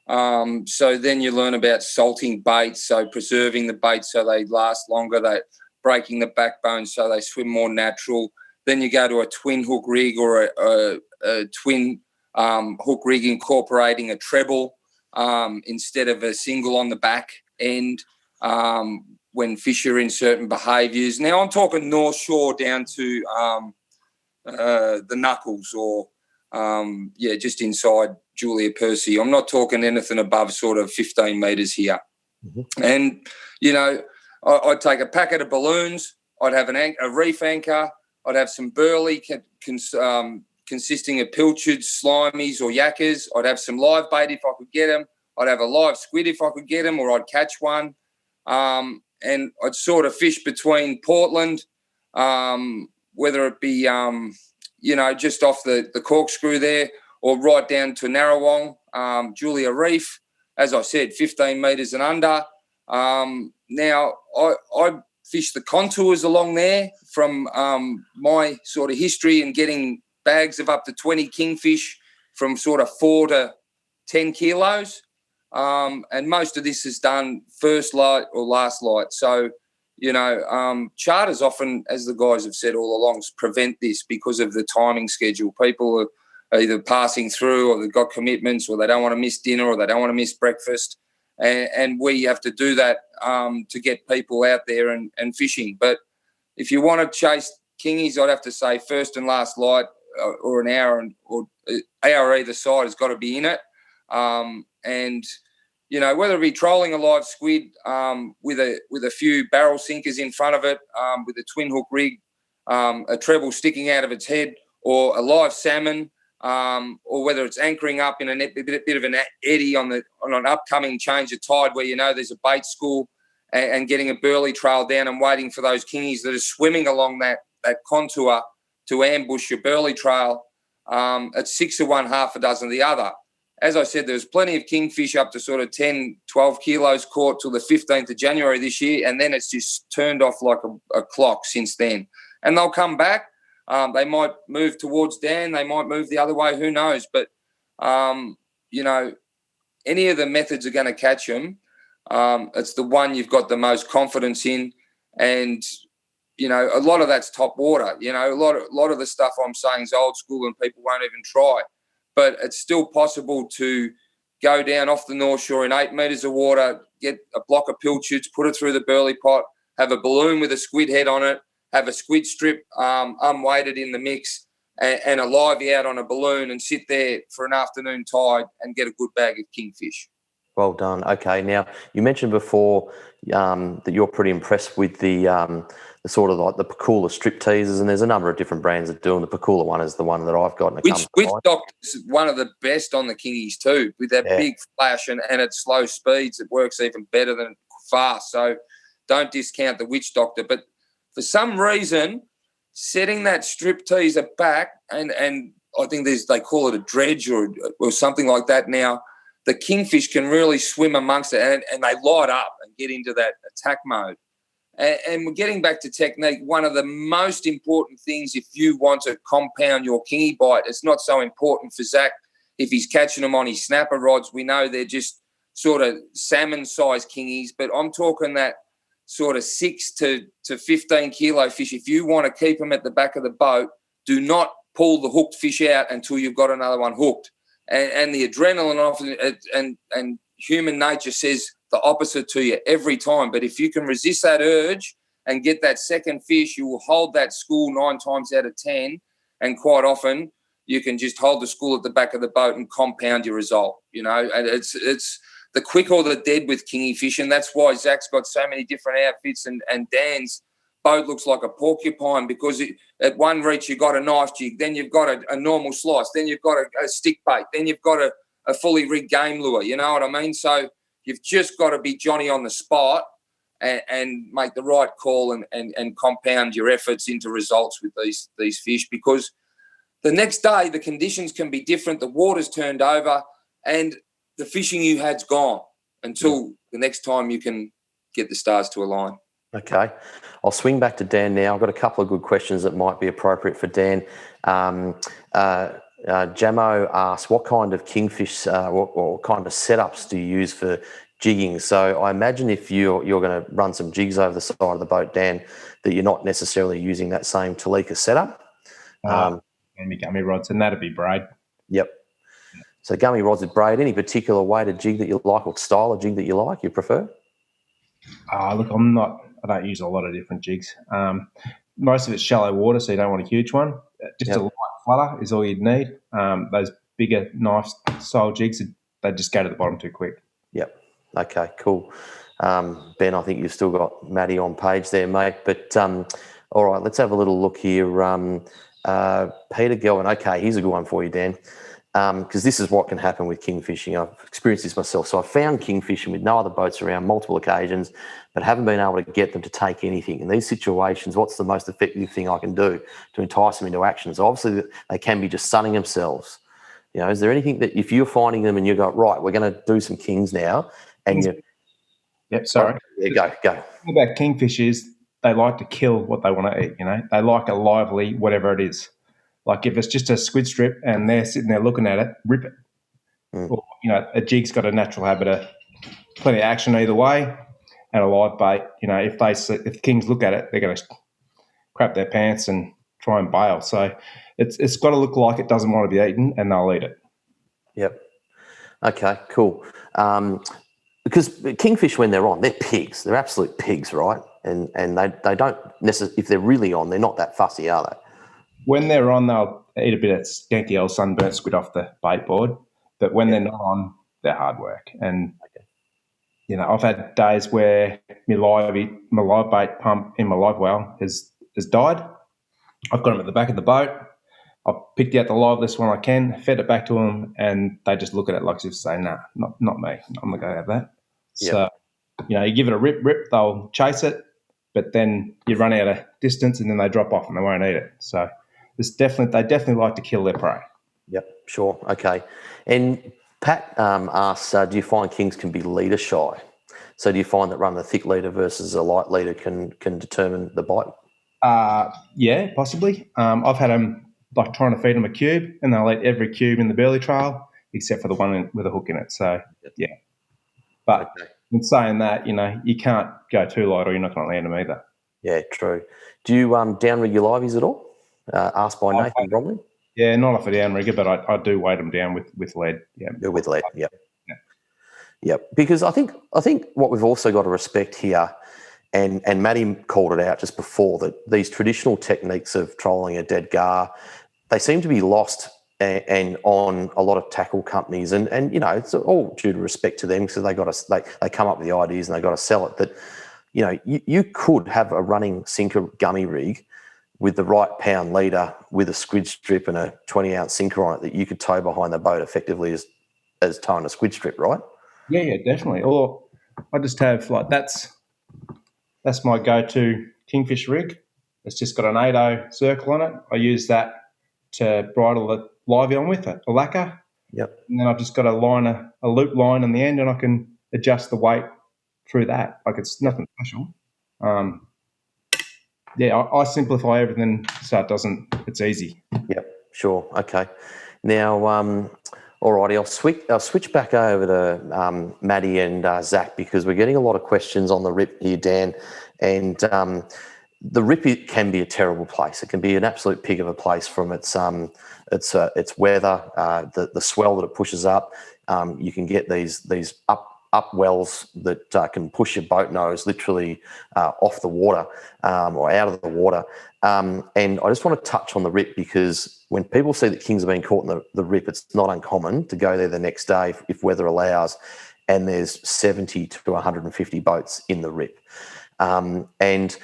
So then you learn about salting baits, so preserving the baits so they last longer, they breaking the backbone so they swim more natural. Then you go to a twin hook rig or a twin hook rig incorporating a treble instead of a single on the back end when fish are in certain behaviours. Now I'm talking North Shore down to the Knuckles or just inside Julia Percy. I'm not talking anything above sort of 15 metres here. Mm-hmm. And, I'd take a packet of balloons. I'd have a reef anchor. I'd have some burley consisting of pilchards, slimies or yakkers. I'd have some live bait if I could get them. I'd have a live squid if I could get them, or I'd catch one. And I'd sort of fish between Portland, whether it be, just off the corkscrew there, or right down to Narrawong, Julia Reef. As I said, 15 metres and under. Now, I fish the contours along there from my sort of history and getting bags of up to 20 kingfish from sort of 4 to 10 kilos. And most of this is done first light or last light. So, charters often, as the guys have said all along, prevent this because of the timing schedule. People are either passing through or they've got commitments or they don't want to miss dinner or they don't want to miss breakfast. And we have to do that to get people out there and fishing. But if you want to chase kingies, I'd have to say first and last light or an hour or hour either side has got to be in it. And, whether it be trolling a live squid with a few barrel sinkers in front of it, with a twin hook rig, a treble sticking out of its head, or a live salmon, or whether it's anchoring up in a bit of an eddy on an upcoming change of tide where there's a bait school, and getting a burley trail down and waiting for those kingies that are swimming along that contour to ambush your burley trail. It's 6 of one, half a dozen of the other. As I said, there's plenty of kingfish up to sort of 10, 12 kilos caught till the 15th of January this year, and then it's just turned off like a clock since then. And they'll come back. They might move towards Dan. They might move the other way. Who knows? But, any of the methods are going to catch them. It's the one you've got the most confidence in. And, a lot of that's top water. A lot of the stuff I'm saying is old school and people won't even try. But it's still possible to go down off the North Shore in 8 metres of water, get a block of pilchards, put it through the burley pot, have a balloon with a squid head on it, have a squid strip unweighted in the mix, and a livey out on a balloon and sit there for an afternoon tide and get a good bag of kingfish. Well done. Okay, now you mentioned before that you're pretty impressed with the sort of like the Pakula strip teasers, and there's a number of different brands that do, and the Pakula one is the one that I've got. Which Doctor is one of the best on the kingies too, with that big flash and at slow speeds. It works even better than fast. So don't discount the Witch Doctor. But for some reason, setting that strip teaser back, and I think they call it a dredge or something like that now, the kingfish can really swim amongst it and they light up and get into that attack mode. And we're getting back to technique. One of the most important things, if you want to compound your kingy bite, it's not so important for Zach if he's catching them on his snapper rods. We know they're just sort of salmon-sized kingies, but I'm talking that sort of 6 to 15 kilo fish. If you want to keep them at the back of the boat, do not pull the hooked fish out until you've got another one hooked. And the adrenaline often and human nature says the opposite to you every time. But if you can resist that urge and get that second fish, you will hold that school 9 times out of 10. And quite often you can just hold the school at the back of the boat and compound your result, you know. And it's the quick or the dead with kingy fishing. That's why Zach's got so many different outfits, and Dan's boat looks like a porcupine, because at one reach you've got a knife jig, then you've got a normal slice, then you've got a stick bait, then you've got a fully rigged game lure, you know what I mean? So you've just got to be Johnny on the spot and make the right call and compound your efforts into results with these fish, because the next day the conditions can be different, the water's turned over, and the fishing you had's gone until the next time you can get the stars to align. Okay. I'll swing back to Dan now. I've got a couple of good questions that might be appropriate for Dan. Jamo asks, what kind of kingfish, what kind of setups do you use for jigging? So I imagine if you're going to run some jigs over the side of the boat, Dan, that you're not necessarily using that same Talika setup. Maybe gummy rods, and that'd be braid. Yep. So gummy rods with braid. Any particular way to jig that you like, or style of jig that you like, you prefer? Look, I don't use a lot of different jigs. Most of it's shallow water, so you don't want a huge one. Just a light flutter is all you'd need. Those bigger knife-style jigs, they just go to the bottom too quick. Yep. Okay, cool. Ben, I think you've still got Matty on page there, mate. But all right, let's have a little look here. Peter Gelvin, okay, here's a good one for you, Dan, because this is what can happen with kingfishing. I've experienced this myself. So I found kingfishing with no other boats around multiple occasions, but haven't been able to get them to take anything. In these situations, what's the most effective thing I can do to entice them into action? So obviously they can be just sunning themselves. You know, is there anything that if you're finding them and you go, right, we're going to do some kings now, and you... Yep, sorry. Yeah, go. The thing about kingfish is they like to kill what they want to eat, you know. They like a lively whatever it is. Like if it's just a squid strip and they're sitting there looking at it, rip it. Or, you know, a jig's got a natural habit of plenty of action either way, and a live bait, you know, if kings look at it, they're going to crap their pants and try and bail. So it's got to look like it doesn't want to be eaten, and they'll eat it. Yep. Okay, cool. Because kingfish, when they're on, they're pigs. They're absolute pigs, right? And they don't necessarily, if they're really on, they're not that fussy, are they? When they're on, they'll eat a bit of skanky old sunburnt squid off the bait board. But when they're not on, they're hard work. And, you know, I've had days where my live bait pump in my live well has died. I've got them at the back of the boat. I've picked out the liveliest one I can, fed it back to them, and they just look at it like as if to say, nah, not me. I'm not going to have that. Yep. So, you know, you give it a rip, they'll chase it, but then you run out of distance and then they drop off and they won't eat it. So they definitely like to kill their prey. Yep, sure. Okay. And Pat asks, do you find kings can be leader shy? So do you find that running a thick leader versus a light leader can determine the bite? Yeah, possibly. I've had them like trying to feed them a cube, and they'll eat every cube in the burley trail except for the one with a hook in it. So, yeah. But in saying that, you know, you can't go too light or you're not going to land them either. Yeah, true. Do you downrig your liveys at all? Asked by Nathan Bromley. Yeah, not off a downrigger, but I do weight them down with lead. Yeah, with lead. Yep. Yep. Because I think what we've also got to respect here, and Matty called it out just before, that these traditional techniques of trolling a dead gar, they seem to be lost and on a lot of tackle companies, and you know, it's all due to respect to them, because they come up with the ideas and they got to sell it. But you know, you could have a running sinker gummy rig with the right pound leader with a squid strip and a 20-ounce sinker on it that you could tow behind the boat effectively as towing a squid strip, right? Yeah, definitely. Or I just have like that's my go-to kingfish rig. It's just got an 8.0 circle on it. I use that to bridle the livey on with it, a lacquer. Yep. And then I've just got a loop line on the end, and I can adjust the weight through that. Like it's nothing special. I simplify everything so it's easy. Yep, sure. Okay. Now, alrighty, I'll switch back over to Maddie and Zach, because we're getting a lot of questions on the RIP here, Dan. And the RIP can be a terrible place. It can be an absolute pig of a place from its weather, the swell that it pushes up. You can get these up wells that can push your boat nose literally off the water or out of the water. And I just want to touch on the RIP, because when people see that kings have been caught in the RIP, it's not uncommon to go there the next day if weather allows, and there's 70 to 150 boats in the RIP. And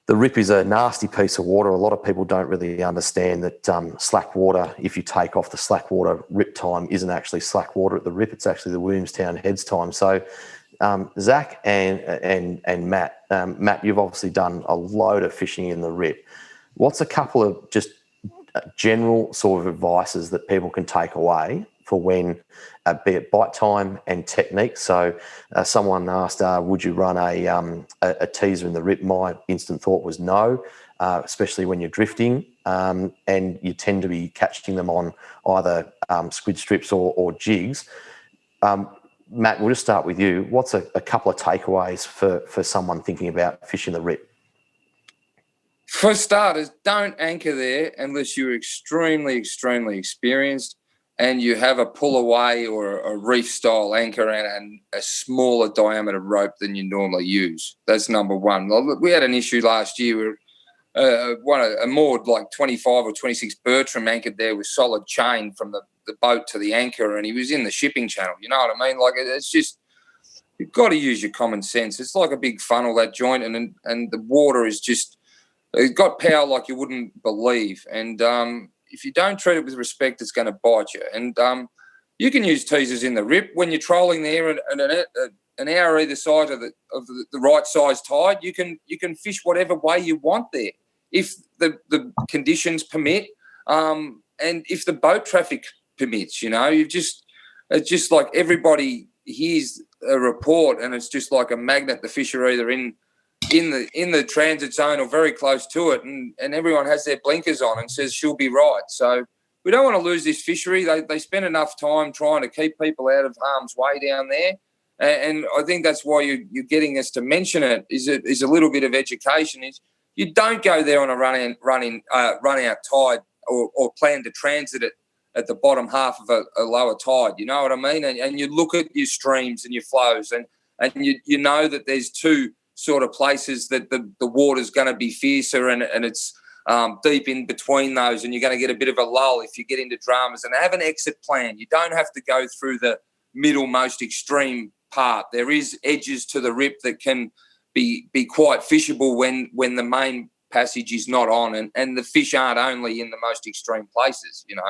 the RIP is a nasty piece of water. A lot of people don't really understand that slack water, if you take off the slack water, RIP time isn't actually slack water at the RIP. It's actually the Williamstown Heads time. So, Zach and Matt, Matt, you've obviously done a load of fishing in the RIP. What's a couple of just general sort of advices that people can take away for when, be it bite time and technique? So someone asked, would you run a teaser in the RIP? My instant thought was no, especially when you're drifting and you tend to be catching them on either squid strips or jigs. Matt, we'll just start with you. What's a couple of takeaways for someone thinking about fishing the RIP? For starters, don't anchor there unless you're extremely, extremely experienced and you have a pull away or a reef style anchor and a smaller diameter rope than you normally use. That's number one. We had an issue last year where a moored like 25 or 26 Bertram anchored there with solid chain from the boat to the anchor, and he was in the shipping channel. You know what I mean? Like, it's just, you've got to use your common sense. It's like a big funnel, that joint, and the water is just, it's got power like you wouldn't believe. And if you don't treat it with respect, it's going to bite you. And you can use teasers in the RIP when you're trolling there, and an hour either side of the right size tide. You can fish whatever way you want there, if the conditions permit, and if the boat traffic permits. You know, it's just like everybody hears a report, and it's just like a magnet. The fish are either in the transit zone or very close to it, and everyone has their blinkers on and says she'll be right. So we don't want to lose this fishery. They spend enough time trying to keep people out of harm's way down there, and I think that's why you're getting us to mention it. Is a little bit of education. Is you don't go there on a run out tide or plan to transit it at the bottom half of a lower tide. You know what I mean? And you look at your streams and your flows, and you know that there's two sort of places that the water's going to be fiercer, and it's deep in between those, and you're going to get a bit of a lull if you get into dramas. And have an exit plan. You don't have to go through the middle most extreme part. There is edges to the RIP that can be quite fishable when the main passage is not on, and the fish aren't only in the most extreme places, you know.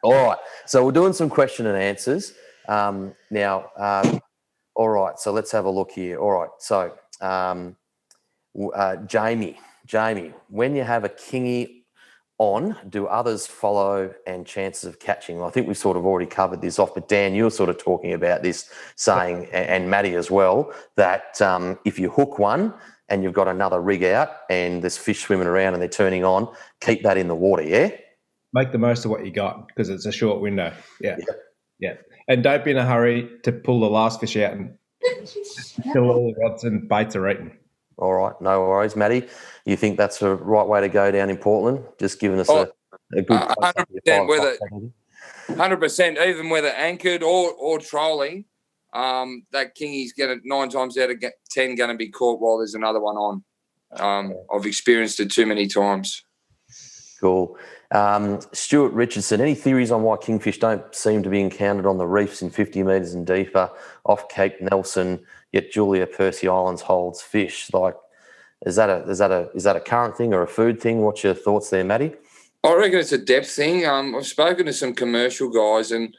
All right, so we're doing some question and answers now. All right, so let's have a look here. All right, so Jamie, when you have a kingy on, do others follow and chances of catching? Well, I think we sort of already covered this off, but Dan, you were sort of talking about this, saying, and Maddie as well, that if you hook one and you've got another rig out and there's fish swimming around and they're turning on, keep that in the water, yeah? Make the most of what you got, because it's a short window. Yeah. And don't be in a hurry to pull the last fish out and kill all the rods and baits are eaten. All right, no worries. Maddie, you think that's the right way to go down in Portland? Just giving us a good 100%, 100%, even whether anchored or trolling, that kingy's going to 9 times out of 10 going to be caught while there's another one on. I've experienced it too many times. Cool. Stuart Richardson, any theories on why kingfish don't seem to be encountered on the reefs in 50 metres and deeper off Cape Nelson, yet Julia Percy Islands holds fish? Like, is that a current thing or a food thing? What's your thoughts there, Matty? I reckon it's a depth thing. I've spoken to some commercial guys, and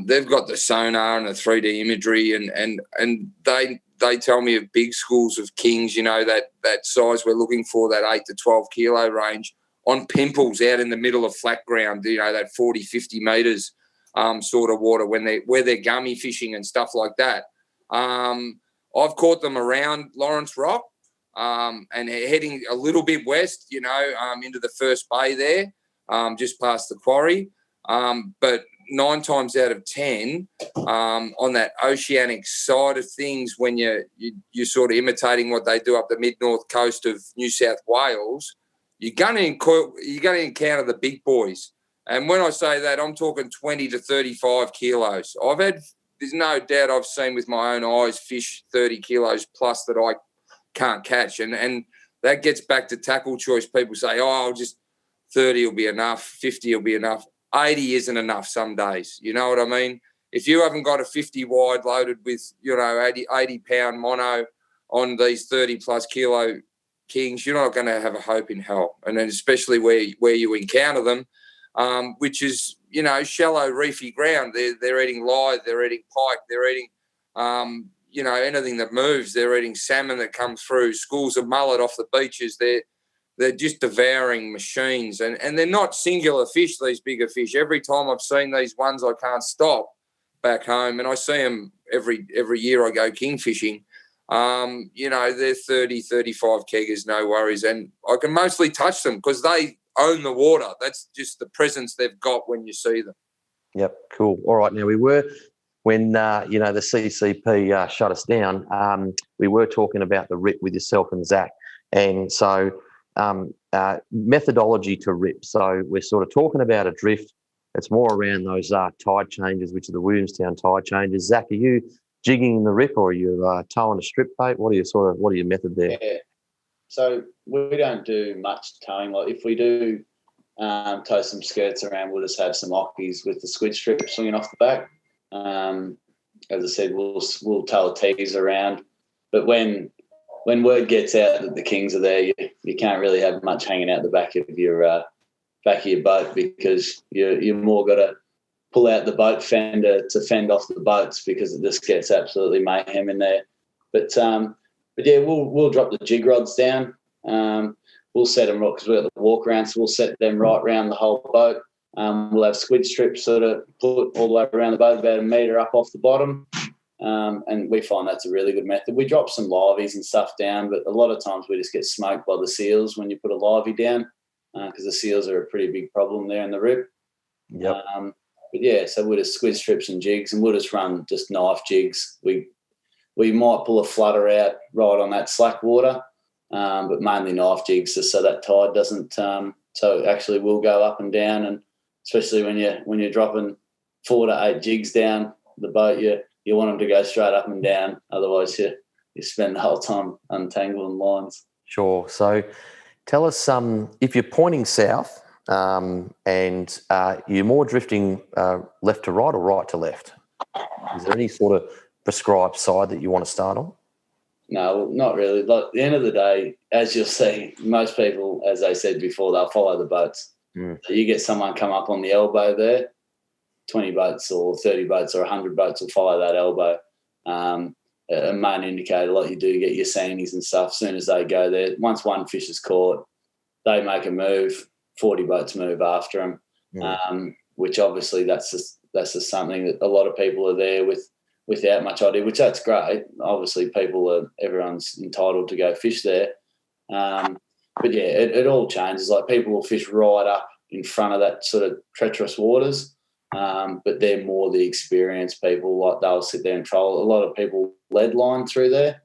they've got the sonar and the 3D imagery, and they tell me of big schools of kings, you know, that size we're looking for, that 8 to 12 kilo range, on pimples out in the middle of flat ground, you know, that 40, 50 metres sort of water where they're gummy fishing and stuff like that. I've caught them around Lawrence Rock, and heading a little bit west, into the first bay there, just past the quarry. But 9 times out of 10, on that oceanic side of things, when you're sort of imitating what they do up the mid-north coast of New South Wales, you're going to encounter the big boys. And when I say that, I'm talking 20 to 35 kilos. There's no doubt I've seen with my own eyes fish 30 kilos plus that I can't catch. And that gets back to tackle choice. People say, I'll just 30 will be enough, 50 will be enough. 80 isn't enough some days. You know what I mean? If you haven't got a 50 wide loaded with, 80 pound mono on these 30 plus kilo kings, you're not going to have a hope in hell. And then especially where you encounter them, which is, shallow reefy ground. They're eating lithe, they're eating pike, they're eating, anything that moves. They're eating salmon that come through, schools of mullet off the beaches. They're just devouring machines, and they're not singular fish, these bigger fish. Every time I've seen these ones, I can't stop back home, and I see them every year I go king fishing. They're 30, 35 keggers, no worries, and I can mostly touch them because they own the water. That's just the presence they've got when you see them. Yep, cool. All right, now we were, when, the CCP shut us down, we were talking about the rip with yourself and Zach, and so methodology to rip. So we're sort of talking about a drift. It's more around those tide changes, which are the Williamstown tide changes. Zach, are you jigging the rip, or are you towing a strip bait? What are your method there? Yeah. So we don't do much towing. Like if we do tow some skirts around, we'll just have some ockies with the squid strip swinging off the back. As I said, we'll tow a tease around, but when word gets out that the kings are there, you can't really have much hanging out the back of your boat, because you more got to pull out the boat fender to fend off the boats, because it just gets absolutely mayhem in there. But yeah, we'll drop the jig rods down. We'll set them right, because we've got the walk around, so we'll set them right around the whole boat. We'll have squid strips sort of put all the way around the boat, about 1 metre up off the bottom. And we find that's a really good method. We drop some liveys and stuff down, but a lot of times we just get smoked by the seals when you put a livey down, because the seals are a pretty big problem there in the rip. Yep. But yeah, so we'll just squid strips and jigs, and we'll just run just knife jigs. We might pull a flutter out right on that slack water, but mainly knife jigs, just so that tide doesn't. So it actually will go up and down, and especially when you're dropping 4 to 8 jigs down the boat, you want them to go straight up and down. Otherwise, you spend the whole time untangling lines. Sure. So tell us, if you're pointing south and you're more drifting left to right or right to left, is there any sort of prescribed side that you want to start on? No, not really. Like, at the end of the day, as you'll see, most people, as I said before, they'll follow the boats. So you get someone come up on the elbow there, 20 boats or 30 boats or 100 boats will follow that elbow. A main indicator, like you do get your sandies and stuff, as soon as they go there, once one fish is caught, they make a move, 40 boats move after them, which obviously that's just something that a lot of people are there without much idea, which that's great. Obviously everyone's entitled to go fish there. But yeah, it all changes. Like people will fish right up in front of that sort of treacherous waters, but they're more the experienced people. Like they'll sit there and troll. A lot of people lead line through there,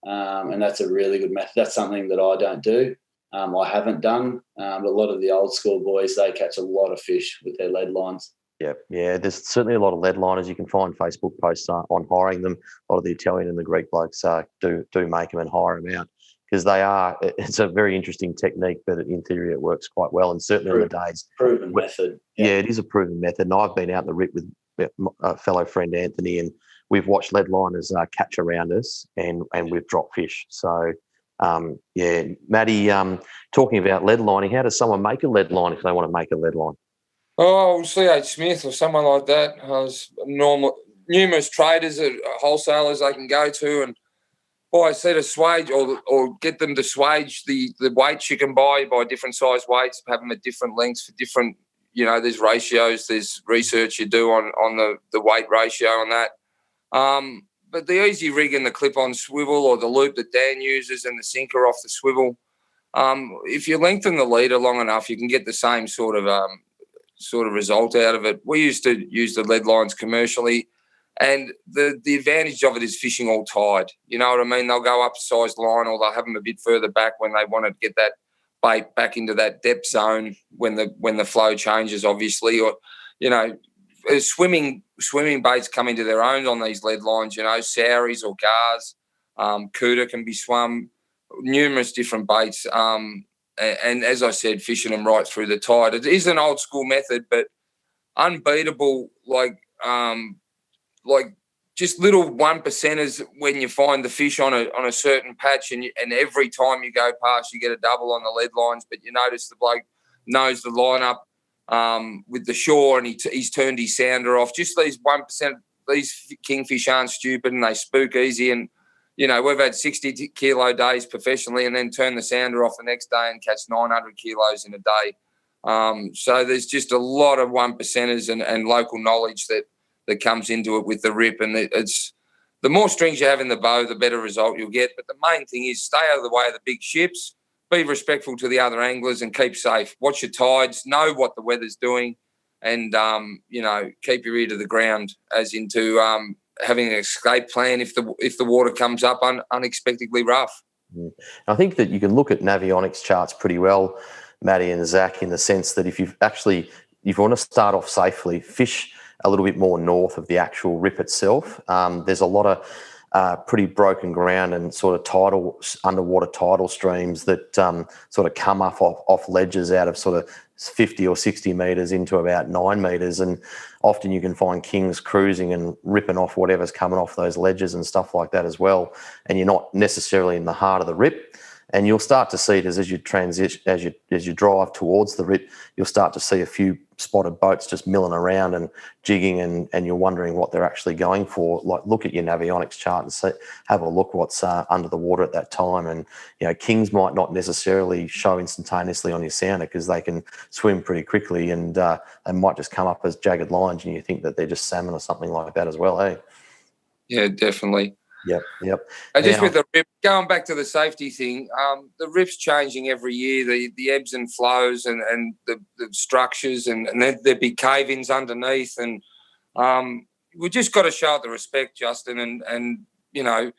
and that's a really good method. That's something that I don't do. I haven't done, but a lot of the old school boys, they catch a lot of fish with their lead lines. Yeah. There's certainly a lot of lead liners. You can find Facebook posts on hiring them. A lot of the Italian and the Greek blokes do make them and hire them out, because it's a very interesting technique, but in theory it works quite well. And certainly on the days. Proven method. Yeah, it is a proven method. And I've been out in the rip with a fellow friend, Anthony, and we've watched lead liners catch around us and we've dropped fish. So, Matty, talking about lead lining, how does someone make a lead line if they want to make a lead line? Oh, C.H. Smith or someone like that. There's numerous traders, wholesalers they can go to and buy a set of swage or get them to swage the weights you can buy different size weights, have them at different lengths for different, there's ratios, there's research you do on the weight ratio on that. but the easy rig and the clip-on swivel, or the loop that Dan uses and the sinker off the swivel, if you lengthen the leader long enough, you can get the same sort of result out of it. We used to use the lead lines commercially, and the advantage of it is fishing all tide. You know what I mean? They'll go up a size line, or they'll have them a bit further back when they want to get that bait back into that depth zone when the flow changes, obviously. Or, you know, swimming baits come into their own on these lead lines. You know, sauries or gars, cooter can be swum, numerous different baits. And as I said, fishing them right through the tide. It is an old school method, but unbeatable. Like just little 1%ers when you find the fish on a certain patch, and every time you go past, you get a double on the lead lines. But you notice the bloke knows the line up with the shore, and he's turned his sounder off. Just these 1%. These kingfish aren't stupid, and they spook easy. And you know, we've had 60 kilo days professionally, and then turn the sounder off the next day and catch 900 kilos in a day. So there's just a lot of 1%ers and local knowledge that comes into it with the rip. And it's the more strings you have in the bow, the better result you'll get. But the main thing is stay out of the way of the big ships, be respectful to the other anglers, and keep safe. Watch your tides, know what the weather's doing, and, you know, keep your ear to the ground, as into having an escape plan if the water comes up unexpectedly rough. I think that you can look at Navionics charts pretty well, Matty and Zach, in the sense that if you want to start off safely, fish a little bit more north of the actual rip itself. There's a lot of pretty broken ground and sort of underwater tidal streams that sort of come up off ledges out of sort of 50 or 60 metres into about 9 metres, and often you can find kings cruising and ripping off whatever's coming off those ledges and stuff like that as well, and you're not necessarily in the heart of the rip. And you'll start to see it as you transition, as you drive towards the rip, you'll start to see a few spotted boats just milling around and jigging, and you're wondering what they're actually going for. Like, look at your Navionics chart and have a look what's under the water at that time. And, you know, kings might not necessarily show instantaneously on your sounder because they can swim pretty quickly, and they might just come up as jagged lines, and you think that they're just salmon or something like that as well, eh? Yeah, definitely. Yep. And just with the rip, going back to the safety thing, the rip's changing every year. The ebbs and flows and the structures, and there'd be cave-ins underneath, and we just got to show the respect, Justin. And you know,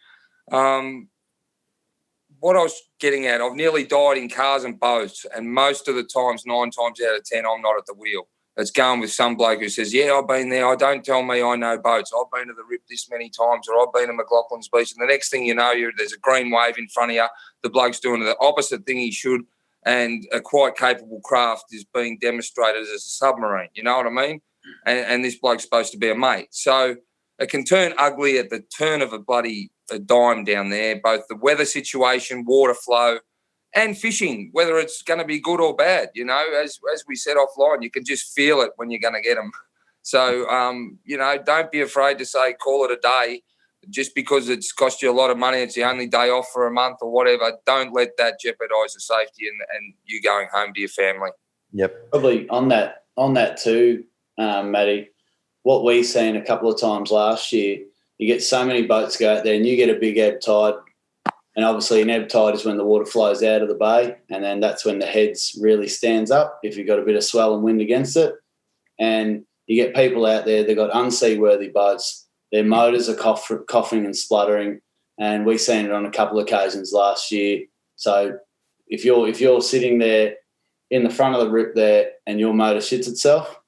what I was getting at, I've nearly died in cars and boats, and most of the times, 9 times out of 10, I'm not at the wheel. It's going with some bloke who says, yeah, I've been there. Don't tell me I know boats. I've been to the rip this many times, or I've been to McLaughlin's Beach. And the next thing you know, there's a green wave in front of you. The bloke's doing the opposite thing he should, and a quite capable craft is being demonstrated as a submarine. You know what I mean? And this bloke's supposed to be a mate. So it can turn ugly at the turn of a dime down there, both the weather situation, water flow, and fishing, whether it's going to be good or bad. You know, as we said offline, you can just feel it when you're going to get them. So, you know, don't be afraid to say, call it a day, just because it's cost you a lot of money. It's the only day off for a month or whatever. Don't let that jeopardise the safety and you going home to your family. Yep. Probably on that too, Matty, what we've seen a couple of times last year, you get so many boats go out there and you get a big ebb tide. And obviously an ebb tide is when the water flows out of the bay, and then that's when the heads really stands up if you've got a bit of swell and wind against it. And you get people out there, they've got unseaworthy boats, their motors are coughing and spluttering, and we've seen it on a couple of occasions last year. So if you're sitting there in the front of the rip there and your motor shits itself,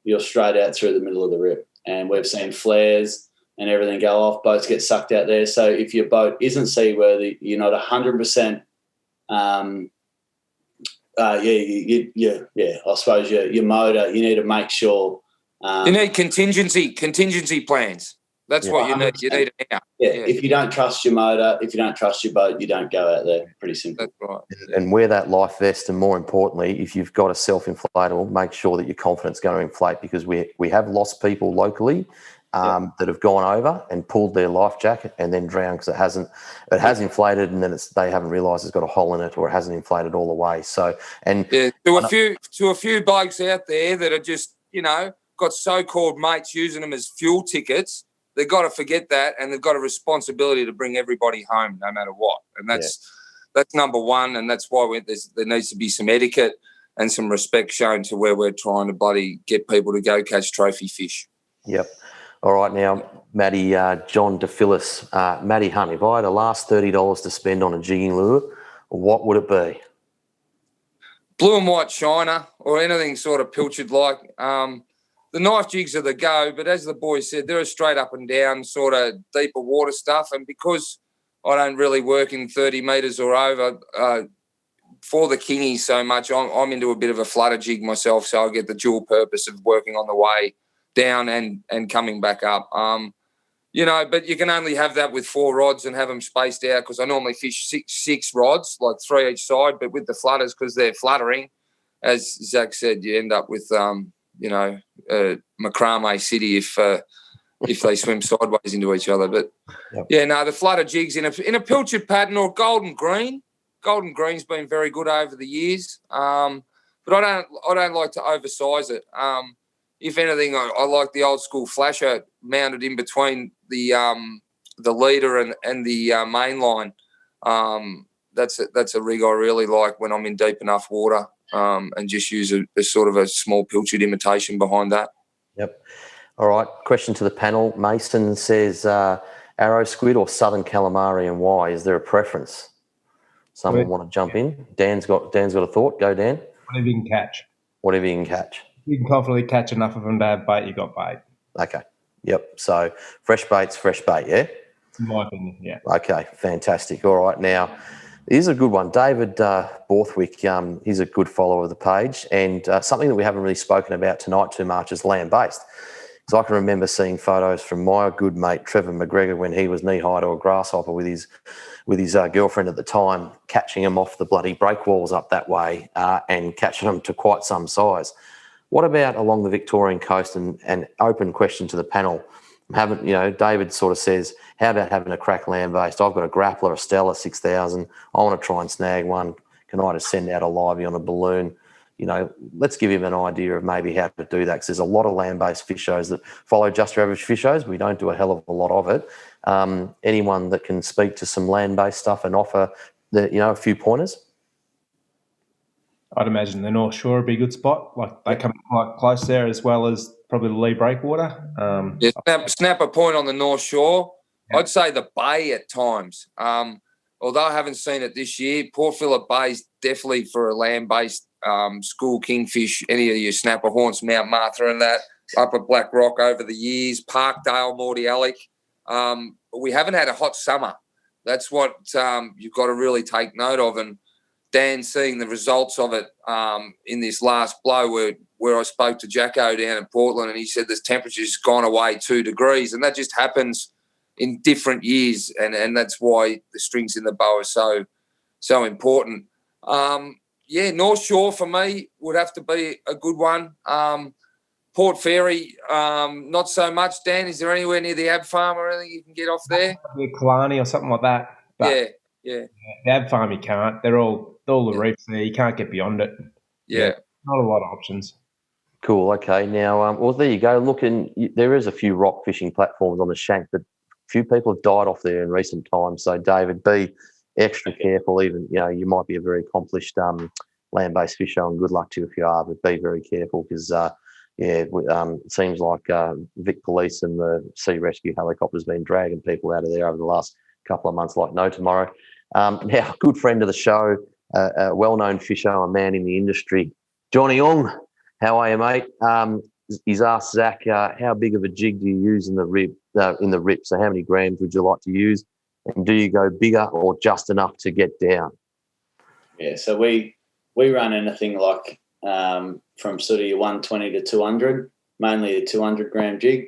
you're straight out through the middle of the rip. And we've seen flares and everything go off, boats get sucked out there. So if your boat isn't seaworthy, you're not 100%, I suppose your motor, you need to make sure. You need contingency plans. That's what you need. You need it now. Yeah, if you don't trust your motor, if you don't trust your boat, you don't go out there. Pretty simple. That's right. And wear that life vest, and more importantly, if you've got a self-inflatable, make sure that your confidence going to inflate, because we have lost people locally that have gone over and pulled their life jacket and then drowned because it has inflated, and then they haven't realised it's got a hole in it, or it hasn't inflated all the way. So, and to a few blokes out there that are just, you know, got so-called mates using them as fuel tickets, they've got to forget that, and they've got a responsibility to bring everybody home no matter what. And that's number one, and that's why there needs to be some etiquette and some respect shown to where we're trying to bloody get people to go catch trophy fish. Yep. All right, now, Matty, John DePhillis, Matty Hunt, if I had the last $30 to spend on a jigging lure, what would it be? Blue and white shiner or anything sort of pilchard like. The knife jigs are the go, but as the boys said, they're a straight up and down sort of deeper water stuff. And because I don't really work in 30 metres or over for the kingies so much, I'm into a bit of a flutter jig myself, so I get the dual purpose of working on the way down and coming back up. But you can only have that with 4 rods and have them spaced out, because I normally fish six rods, like 3 each side. But with the flutters, because they're fluttering, as Zach said, you end up with macrame city if they swim sideways into each other. But the flutter jigs in a pilchard pattern or golden green. Golden green's been very good over the years, but I don't like to oversize it. If anything, I like the old school flasher mounted in between the leader and the main line. That's a rig I really like when I'm in deep enough water, and just use a sort of a small pilchard imitation behind that. Yep. All right. Question to the panel. Mason says arrow squid or southern calamari, and why? Is there a preference? Someone want to jump in? Dan's got a thought. Go, Dan. Whatever you can catch. Whatever you can catch. You can confidently catch enough of them to have bait, you got bait. Okay. Yep. So fresh bait's fresh bait, yeah? In my opinion, yeah. Okay, fantastic. All right. Now, here's a good one. David Borthwick, he's a good follower of the page, and something that we haven't really spoken about tonight too much is land-based. So I can remember seeing photos from my good mate Trevor McGregor when he was knee-high to a grasshopper with his girlfriend at the time, catching them off the bloody breakwalls up that way and catching them to quite some size. What about along the Victorian coast? And open question to the panel. David sort of says, how about having a crack land-based? I've got a grappler, a Stella 6000. I want to try and snag one. Can I just send out a livey on a balloon? Let's give him an idea of maybe how to do that, because there's a lot of land-based fish shows that follow Just Your Average Fish Shows. We don't do a hell of a lot of it. Anyone that can speak to some land-based stuff and offer a few pointers? I'd imagine the North Shore would be a good spot. Like they come quite close there, as well as probably the Lee Breakwater. Snap a point on the North Shore. Yeah. I'd say the Bay at times. Although I haven't seen it this year, Port Phillip Bay's definitely for a land-based school kingfish. Any of your snapper haunts, Mount Martha and that, up at Black Rock over the years, Parkdale, Mordialloc. We haven't had a hot summer. That's what you've got to really take note of. And Dan, seeing the results of it in this last blow where I spoke to Jacko down in Portland, and he said the temperature's gone away 2 degrees, and that just happens in different years, and that's why the strings in the bow are so important. North Shore for me would have to be a good one. Port Fairy, not so much. Dan, is there anywhere near the Ab Farm or anything you can get off there? Killarney or something like that. But yeah. The Ab Farm you can't. They're all the reefs there. You can't get beyond it. Yeah. Not a lot of options. Cool. Okay. Now, there you go. Look, there is a few rock fishing platforms on the Shank, but a few people have died off there in recent times. So, David, be extra careful. Even, you might be a very accomplished land-based fisher, and good luck to you if you are, but be very careful because, it seems like Vic Police and the Sea Rescue helicopter's been dragging people out of there over the last couple of months like no tomorrow. Now, a good friend of the show, a well-known fisher, a man in the industry, Johnny Ong. How are you, mate? He's asked Zach, how big of a jig do you use in the rip? So how many grams would you like to use? And do you go bigger or just enough to get down? Yeah, so we run anything like from sort of your 120 to 200, mainly a 200-gram jig.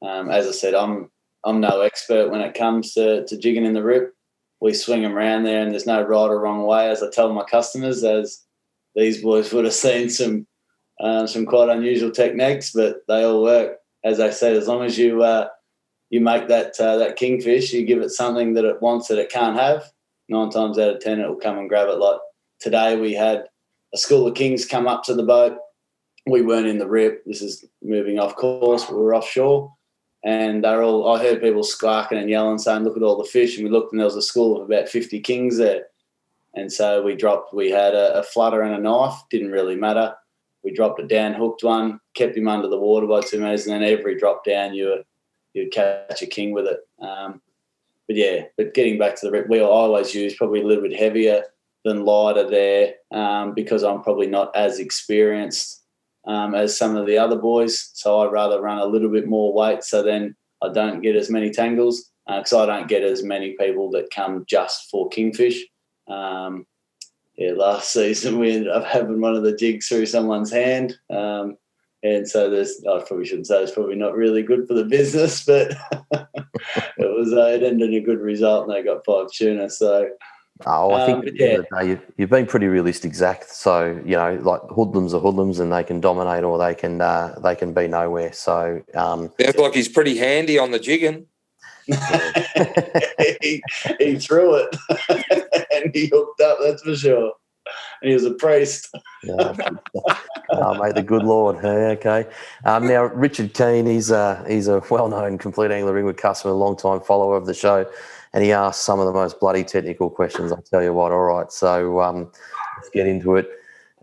As I said, I'm no expert when it comes to jigging in the rip. We swing them around there, and there's no right or wrong way, as I tell my customers, as these boys would have seen some quite unusual techniques, but they all work. As I said, as long as you make that kingfish, you give it something that it wants that it can't have, 9 times out of 10 it will come and grab it. Like today we had a school of kings come up to the boat. We weren't in the rip. This is moving off course. We were offshore. and I heard people squawking and yelling, saying, "Look at all the fish!" And we looked, and there was a school of about 50 kings there. And so we had a flutter and a knife. Didn't really matter. We dropped a down hooked one, kept him under the water by 2 meters, and then every drop down you'd catch a king with it. But getting back to the rip, I always use probably a little bit heavier than lighter there, because I'm probably not as experienced as some of the other boys. So I'd rather run a little bit more weight, so then I don't get as many tangles, because I don't get as many people that come just for kingfish. Last season we ended up having one of the jigs through someone's hand, and so I probably shouldn't say it's probably not really good for the business, but it ended in a good result, and they got 5 tuna. So I think at the end of the day, you've been pretty realistic, Zach. So like hoodlums are hoodlums, and they can dominate or they can be nowhere. So sounds like he's pretty handy on the jigging. he threw it and he hooked up, that's for sure. And he was a priest. Mate, the good Lord. Okay. Now, Richard Keane, he's a well-known complete angler ringwood customer, a long-time follower of the show, and he asked some of the most bloody technical questions. I'll tell you what. All right, so let's get into it.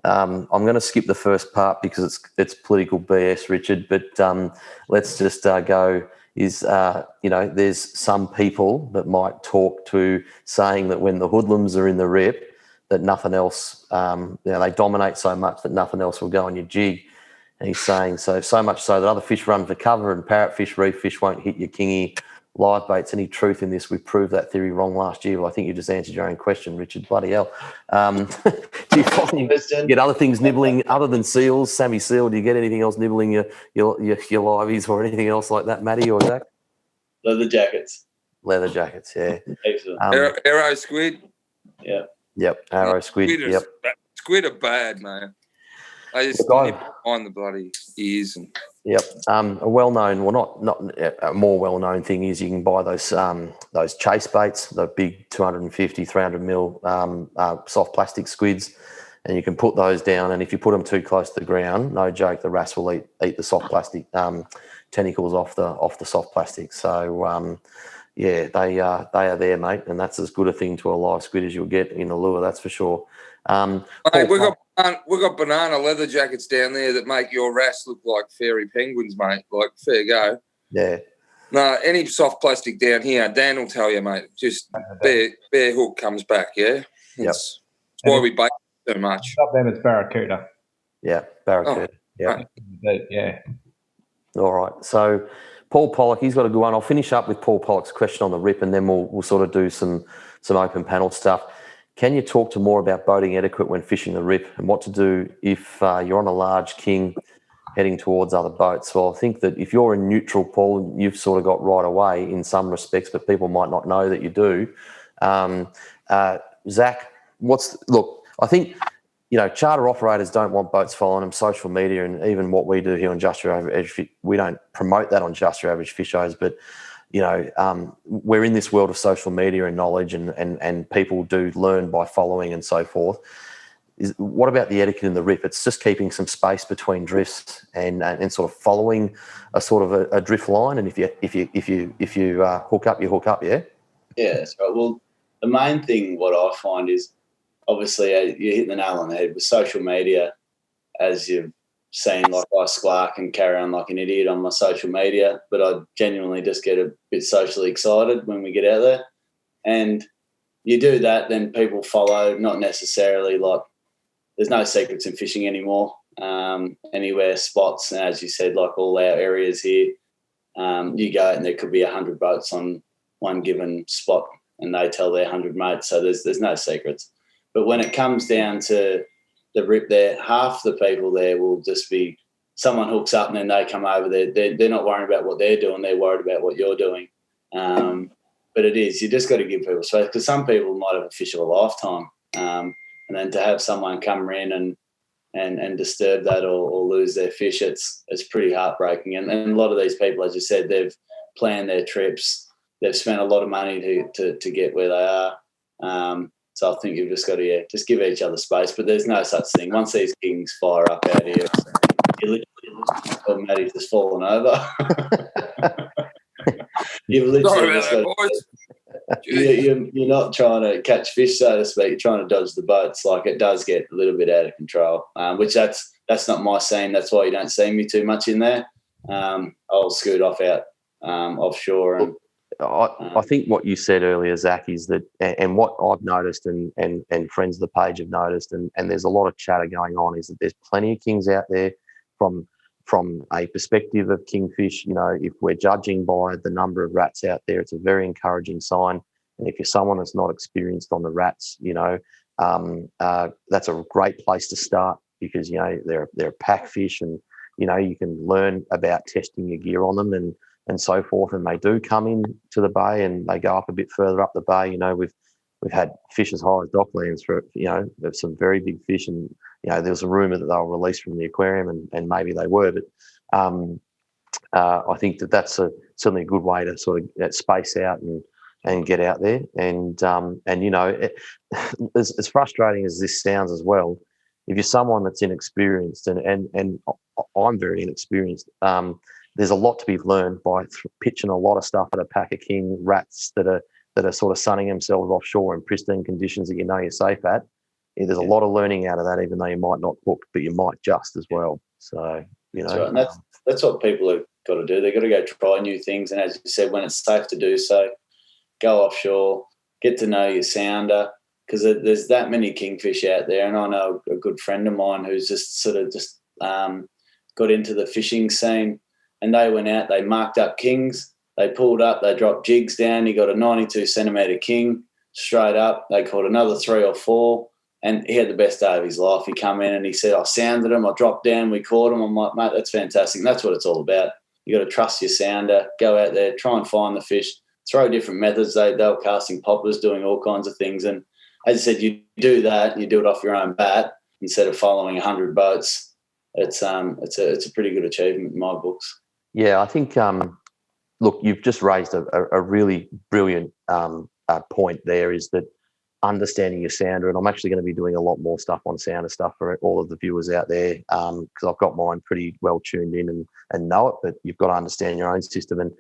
I'm going to skip the first part because it's political BS, Richard. But let's just go. There's some people that might talk to saying that when the hoodlums are in the rip, that nothing else, they dominate so much that nothing else will go on your jig. And he's saying so much so that other fish run for cover and parrotfish, reef fish won't hit your kingy live baits. Any truth in this? We proved that theory wrong last year. Well, I think you just answered your own question, Richard. Bloody hell. Do you find you get other things nibbling other than seals, Sammy Seal? Do you get anything else nibbling your liveys or anything else like that, Matty or Zach? Leather jackets, yeah. Arrow squid. Yeah. Yep, arrow squid. Squid are bad, man. I just nip behind the bloody ears. Yep. A well-known, well, not a more well-known thing is you can buy those chase baits, the big 250, 300 mil soft plastic squids, and you can put those down. And if you put them too close to the ground, no joke, the wrasse will eat the soft plastic tentacles off the soft plastic. So they are there, mate, and that's as good a thing to a live squid as you'll get in a lure, that's for sure. Mate, we've got banana leather jackets down there that make your wrasse look like fairy penguins, mate. Like, fair go. Yeah. No, any soft plastic down here, Dan will tell you, mate. Just bare hook comes back, yeah? That's why we bait so much. Up there, it's barracuda. Yeah, barracuda. Yeah. All right. So Paul Pollock, he's got a good one. I'll finish up with Paul Pollock's question on the rip, and then we'll sort of do some open panel stuff. Can you talk to more about boating etiquette when fishing the rip and what to do if you're on a large king heading towards other boats? Well, I think that if you're in neutral, Paul, you've sort of got right away in some respects, but people might not know that you do. Zach, I think, charter operators don't want boats following them, social media, and even what we do here on Just Your Average Fish, we don't promote that on Just Your Average Fishers, but we're in this world of social media and knowledge, and people do learn by following and so forth. What about the etiquette in the rip? It's just keeping some space between drifts and sort of following a sort of a drift line. And if you hook up, you hook up. Yeah. Yeah, that's right. Well, the main thing what I find is obviously you hit the nail on the head with social media, as you've seen, like I squawk and carry on like an idiot on my social media, but I genuinely just get a bit socially excited when we get out there. And you do that, then people follow, not necessarily like there's no secrets in fishing anymore. Anywhere spots, and as you said, like all our areas here, you go and there could be 100 boats on one given spot and they tell their 100 mates, so there's no secrets. But when it comes down to the rip there, half the people there will just be someone hooks up and then they come over there. They're not worrying about what they're doing. They're worried about what you're doing. But it is, you just got to give people space, because some people might have a fish of a lifetime. And then to have someone come in and disturb that or lose their fish, it's pretty heartbreaking. And a lot of these people, as you said, they've planned their trips. They've spent a lot of money to get where they are. So I think you've just got to just give each other space. But there's no such thing. Once these kings fire up out here, you literally Maddie's just fallen over. You've Sorry literally about just that, got, boys. you're not trying to catch fish, so to speak. You're trying to dodge the boats. Like, it does get a little bit out of control, which that's not my scene. That's why you don't see me too much in there. I'll scoot off out offshore. And I think what you said earlier, Zach, is that, and what I've noticed and friends of the page have noticed, and there's a lot of chatter going on, is that there's plenty of kings out there from a perspective of kingfish. You know, if we're judging by the number of rats out there, it's a very encouraging sign. And if you're someone that's not experienced on the rats, you know, that's a great place to start, because, you know, they're pack fish, and, you know, you can learn about testing your gear on them and so forth. And they do come in to the bay, and they go up a bit further up the bay. You know, we've had fish as high as Docklands for, you know, there's some very big fish, and, you know, there was a rumour that they were released from the aquarium, and maybe they were, but I think that's certainly a good way to sort of space out and get out there. And you know, as frustrating as this sounds as well, if you're someone that's inexperienced, and I'm very inexperienced, there's a lot to be learned by pitching a lot of stuff at a pack of king rats that are sort of sunning themselves offshore in pristine conditions that you know you're safe at. Yeah, there's a lot of learning out of that, even though you might not hook, but you might just as well. So, you know. That's right. And that's what people have got to do. They've got to go try new things. And as you said, when it's safe to do so, go offshore, get to know your sounder, because there's that many kingfish out there. And I know a good friend of mine who's just got into the fishing scene, and they went out, they marked up kings, they pulled up, they dropped jigs down. He got a 92 centimetre king straight up. They caught another 3 or 4, and he had the best day of his life. He come in and he said, I sounded him, I dropped down, we caught him. I'm like, mate, that's fantastic. And that's what it's all about. You got to trust your sounder, go out there, try and find the fish, throw different methods. They were casting poppers, doing all kinds of things. And as I said, you do that, you do it off your own bat instead of following 100 boats. It's a pretty good achievement in my books. Yeah, I think, look, you've just raised a really brilliant point there, is that understanding your sounder, and I'm actually going to be doing a lot more stuff on sounder stuff for all of the viewers out there, because I've got mine pretty well tuned in and know it, but you've got to understand your own system. And,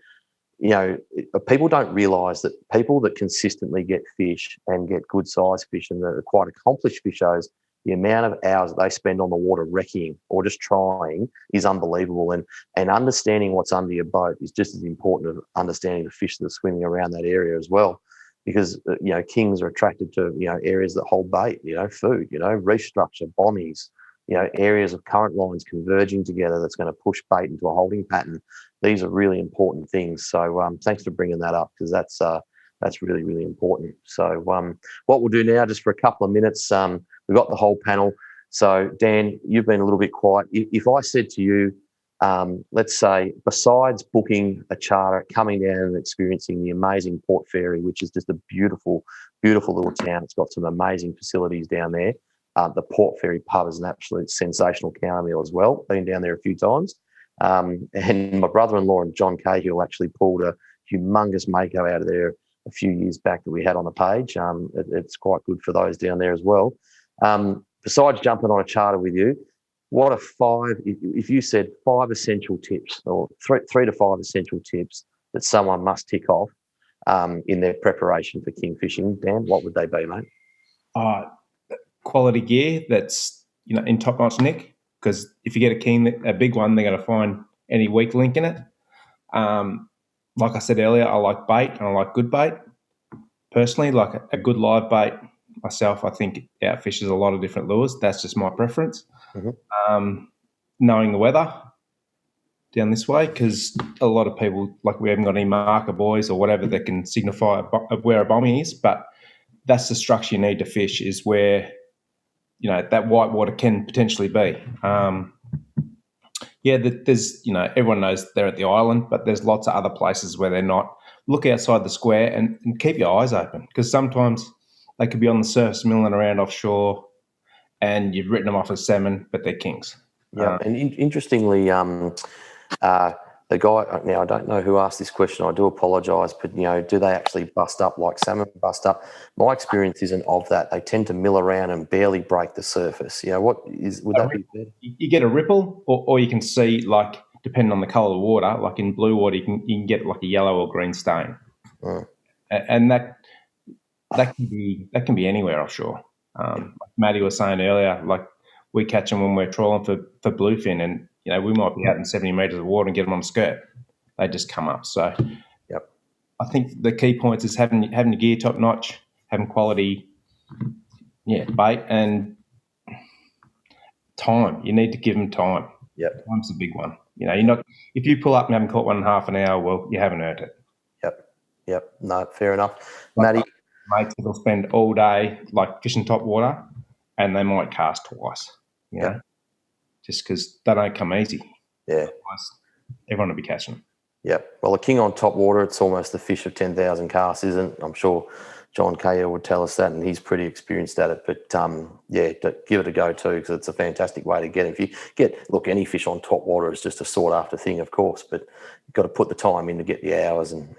you know, people don't realise that people that consistently get fish and get good size fish, and they're quite accomplished fishers, the amount of hours that they spend on the water wrecking or just trying is unbelievable. And understanding what's under your boat is just as important as understanding the fish that are swimming around that area as well. Because, you know, kings are attracted to, you know, areas that hold bait, you know, food, you know, reef structure, bommies, you know, areas of current lines converging together that's going to push bait into a holding pattern. These are really important things. So thanks for bringing that up, because that's really, really important. So what we'll do now, just for a couple of minutes, we've got the whole panel. So, Dan, you've been a little bit quiet. If I said to you, let's say, besides booking a charter, coming down and experiencing the amazing Port Fairy, which is just a beautiful, beautiful little town. It's got some amazing facilities down there. The Port Fairy pub is an absolute sensational counter meal as well. Been down there a few times. And my brother-in-law and John Cahill actually pulled a humongous mako out of there a few years back that we had on the page. It's quite good for those down there as well. Besides jumping on a charter with you, what are 5, if you said 5 essential tips, or 3 to 5 essential tips that someone must tick off in their preparation for king fishing, Dan, what would they be, mate? Quality gear that's, you know, in top-notch nick, because if you get a king, a big one, they're going to find any weak link in it. Like I said earlier, I like bait, and I like good bait. Personally, like a good live bait, myself, I think outfishes a lot of different lures. That's just my preference. Mm-hmm. Knowing the weather down this way, because a lot of people, like, we haven't got any marker buoys or whatever that can signify where a bommy is, but that's the structure you need to fish, is where, you know, that white water can potentially be. There's, you know, everyone knows they're at the island, but there's lots of other places where they're not. Look outside the square and keep your eyes open, because sometimes they could be on the surface milling around offshore and you've written them off as salmon, but they're kings. Yeah, and interestingly, the guy, now I don't know who asked this question, I do apologise, but, you know, do they actually bust up like salmon bust up? My experience isn't of that. They tend to mill around and barely break the surface. You know, would that be fair? You get a ripple, or you can see, like, depending on the colour of the water, like in blue water, you can get like a yellow or green stain, and that can be anywhere offshore. Like Matty was saying earlier, like we catch them when we're trawling for bluefin, and we might be out in 70 metres of water and get them on a skirt. They just come up. So, I think the key points is having your gear top notch, having quality, bait, and time. You need to give them time. Yep. Time's the big one. You're not, if you pull up and haven't caught one in half an hour, well, you haven't earned it. Yep. No, fair enough. Matty? Mates will spend all day like fishing top water, and they might cast twice, just because they don't come easy. Yeah. Otherwise, everyone will be catching them. Yep. Well, a king on top water, it's almost the fish of 10,000 casts, isn't it? I'm sure John Cahill would tell us that, and he's pretty experienced at it. But, give it a go too, because it's a fantastic way to get it. If you any fish on top water is just a sought-after thing, of course, but you've got to put the time in to get the hours and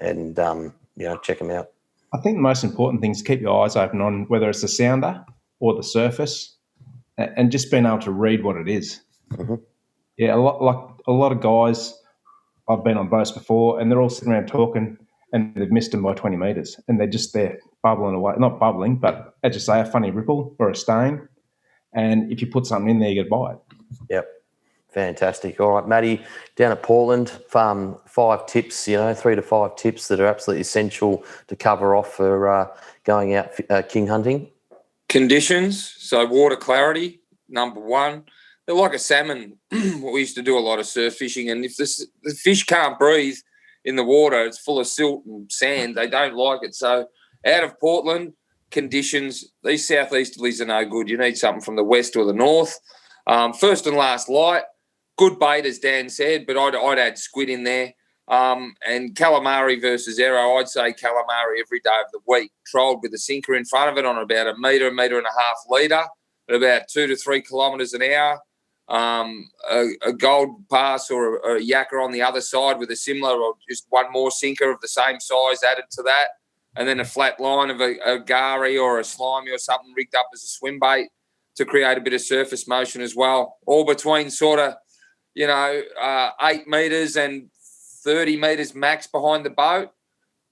check them out. I think the most important thing is to keep your eyes open on whether it's the sounder or the surface, and just being able to read what it is. Mm-hmm. Yeah, a lot of guys, I've been on boats before, and they're all sitting around talking, and they've missed them by 20 metres, and they're just there bubbling away. Not bubbling, but as you say, a funny ripple or a stain. And if you put something in there, you get a bite. Yep. Fantastic. All right, Matty, down at Portland, 5 tips, 3 to 5 tips that are absolutely essential to cover off for going out king hunting. Conditions, so water clarity, number one. They're like a salmon. We used to do a lot of surf fishing, and if the fish can't breathe in the water, it's full of silt and sand, they don't like it. So out of Portland, conditions, these southeasterlies are no good. You need something from the west or the north. First and last light, good bait, as Dan said, but I'd add squid in there. And calamari versus arrow, I'd say calamari every day of the week. Trolled with a sinker in front of it on about a metre and a half litre at about 2 to 3 kilometres an hour. A gold pass or a yakka on the other side with a similar or just one more sinker of the same size added to that. And then a flat line of a gari or a slimy or something rigged up as a swim bait to create a bit of surface motion as well. All between sort of, 8 metres and 30 metres max behind the boat.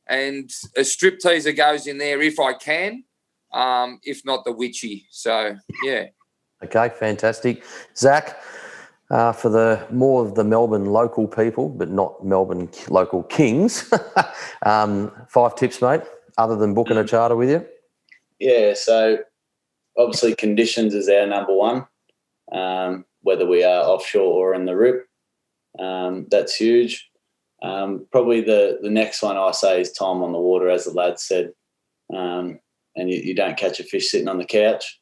And a strip teaser goes in there if I can, if not the witchy. So, yeah. Okay, fantastic. Zach, for the more of the Melbourne local people, but not Melbourne local kings, 5 tips, mate, other than booking a charter with you? Yeah, so obviously conditions is our number one, whether we are offshore or in the rip. That's huge. Probably the next one I say is time on the water, as the lad said. And you don't catch a fish sitting on the couch.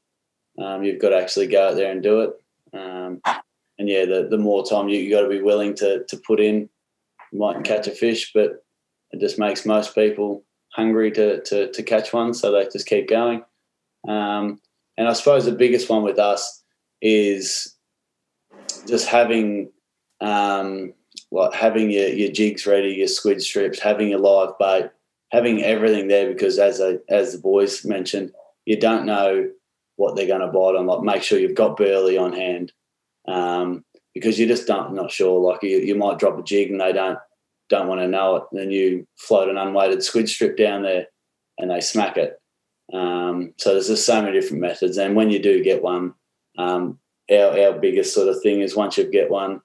You've got to actually go out there and do it. The more time you got to be willing to put in, you might catch a fish, but it just makes most people hungry to catch one, so they just keep going. And I suppose the biggest one with us is just having having your jigs ready, your squid strips, having your live bait, having everything there, because as the boys mentioned, you don't know what they're going to bite on. Like, make sure you've got burley on hand, because you just not sure. Like, you might drop a jig and they don't want to know it. Then you float an unweighted squid strip down there and they smack it. So there's just so many different methods. And when you do get one, our biggest sort of thing is once you get one,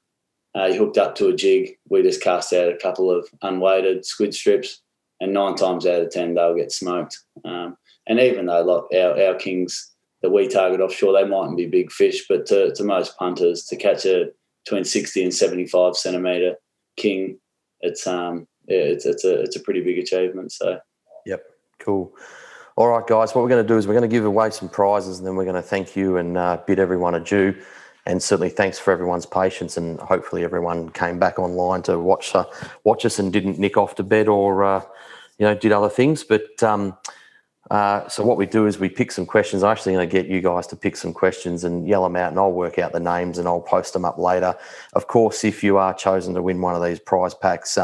you're hooked up to a jig, we just cast out a couple of unweighted squid strips, and 9 times out of 10 they'll get smoked. And even though our kings that we target offshore, they mightn't be big fish, but to most punters, to catch a between 60 and 75 centimetre king, it's a pretty big achievement. So, yep, cool. All right, guys, what we're going to do is we're going to give away some prizes, and then we're going to thank you and bid everyone adieu. And certainly thanks for everyone's patience, and hopefully everyone came back online to watch us and didn't nick off to bed or did other things. But so what we do is we pick some questions. I'm actually going to get you guys to pick some questions and yell them out, and I'll work out the names and I'll post them up later. Of course, if you are chosen to win one of these prize packs,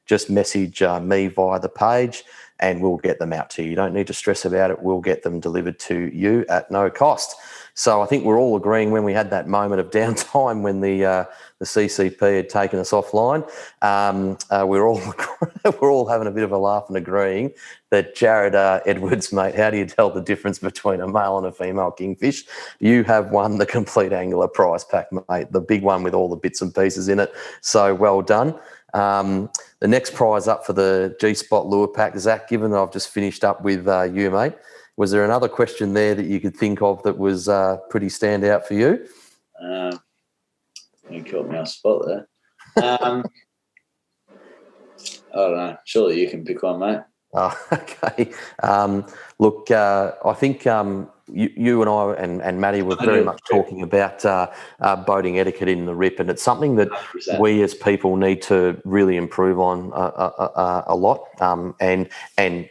just message me via the page and we'll get them out to you. You don't need to stress about it. We'll get them delivered to you at no cost. So I think we're all agreeing when we had that moment of downtime when the CCP had taken us offline, we're all having a bit of a laugh and agreeing that Jared Edwards, mate, how do you tell the difference between a male and a female kingfish? You have won the complete angler prize pack, mate, the big one with all the bits and pieces in it. So well done. The next prize up for the G-Spot lure pack, Zach, given that I've just finished up with you, mate, was there another question there that you could think of that was pretty standout for you? You caught me off spot there. I don't know. Surely you can pick one, mate. Oh, okay. Look, I think you and I and Matty were very much talking about boating etiquette in the Rip, and it's something that 100%. we as people need to really improve on a lot, and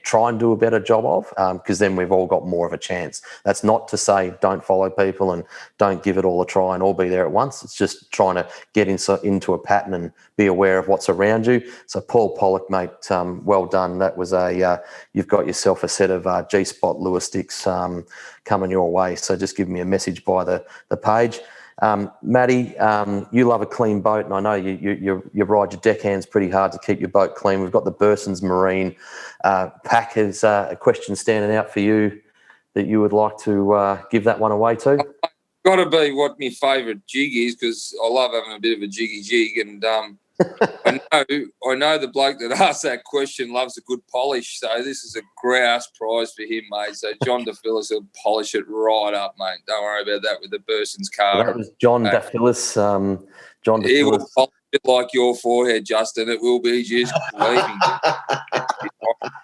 try and do a better job of, because then we've all got more of a chance. That's not to say don't follow people and don't give it all a try and all be there at once. It's just trying to get into a pattern and be aware of what's around you. So Paul Pollock, mate, well done. That was you've got yourself a set of G-Spot lure sticks coming your way. So just give me a message by the page. Matty, you love a clean boat, and I know you ride your deckhands pretty hard to keep your boat clean. We've got the Burson's Marine pack. Is a question standing out for you that you would like to give that one away to? Got to be what my favourite jig is, because I love having a bit of a jiggy jig, and I know the bloke that asked that question loves a good polish, so this is a grouse prize for him, mate. So John DePhillis will polish it right up, mate. Don't worry about that with the Burson's car. Well, that was John DePhillis. John DePhillis. He will polish it like your forehead, Justin. It will be just gleaming.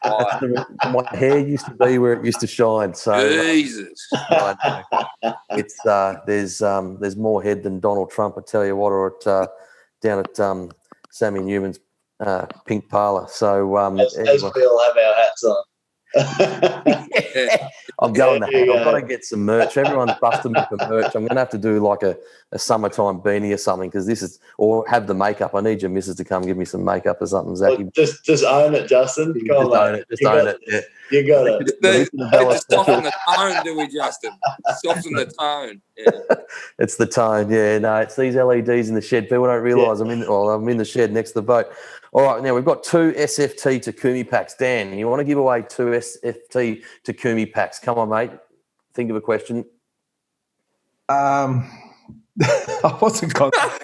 My hair used to be where it used to shine. So Jesus, I know. It's there's more head than Donald Trump, I tell you what, or at down at Sammy Newman's pink parlour. So as we all have our hats on. I'm going to have. I've got to get some merch. Everyone's busting me for merch. I'm going to have to do like a summertime beanie or something, because this is, or have the makeup. I need your missus to come give me some makeup or something, Zach. Well, just own it, Justin. Come on, mate. Just own it. Yeah. You got it. Just soften the tone, do we, Justin? Soften the tone. Yeah. It's the tone, yeah. No, it's these LEDs in the shed. People don't realise I'm in the shed next to the boat. All right, now we've got 2 SFT Takumi packs. Dan, you want to give away 2 SFT Takumi packs? Come on, mate. Think of a question. I wasn't confident.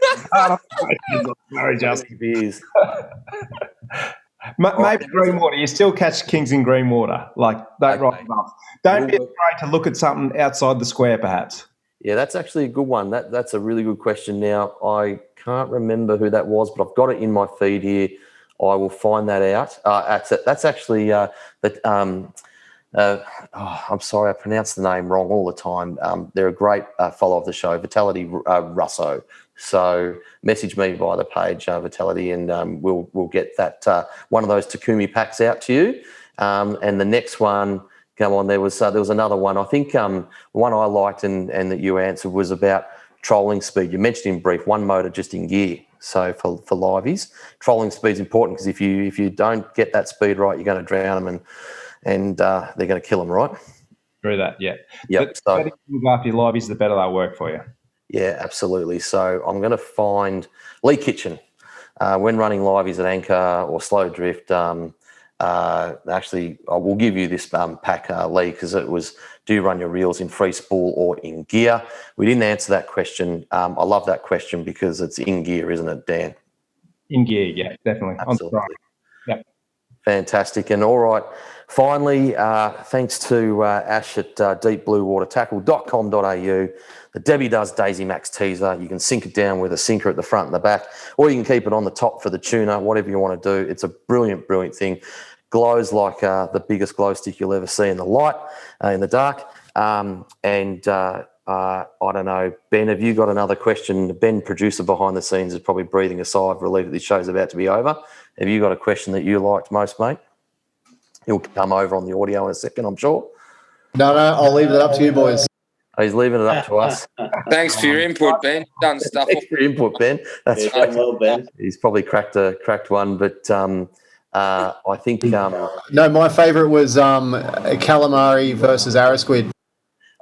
Sorry, Justin. Beers. Maybe green water. You still catch kings in green water, like that right above. Don't be afraid to look at something outside the square, perhaps. Yeah, that's actually a good one. That's a really good question. Now, I can't remember who that was, but I've got it in my feed here. I will find that out. That's actually I'm sorry, I pronounce the name wrong all the time. They're a great follow of the show, Vitality Russo. So message me via the page, Vitality, and we'll get that one of those Takumi packs out to you. And the next one, come on, there was another one. I think one I liked and that you answered was about trolling speed. You mentioned in brief one motor just in gear. So for liveys, trolling speed is important, because if you don't get that speed right, you're going to drown them and they're going to kill them, right? Through that, yeah. Yep. The better you look after your liveys, the better they'll work for you. Yeah, absolutely. So I'm going to find Lee Kitchen when running liveys at anchor or slow drift. Actually, I will give you this pack, Lee, because it was, do you run your reels in free spool or in gear? We didn't answer that question. I love that question because it's in gear, isn't it, Dan? In gear, yeah, definitely. Absolutely. Yep. Fantastic. And all right, finally, thanks to Ash at deepbluewatertackle.com.au. The Debbie Does Daisy Max teaser. You can sink it down with a sinker at the front and the back, or you can keep it on the top for the tuna, whatever you want to do. It's a brilliant, brilliant thing. Glows like the biggest glow stick you'll ever see in the light, in the dark. I don't know, Ben, have you got another question? Ben, producer behind the scenes, is probably breathing a sigh of relief that this show's about to be over. Have you got a question that you liked most, mate? He'll come over on the audio in a second, I'm sure. No, I'll leave it up to you boys. He's leaving it up to us. Thanks for your input, Ben. Done stuff. Thanks for your input, Ben. That's right. Well, Ben. He's probably cracked one, but I think... No, my favourite was calamari versus arrowsquid.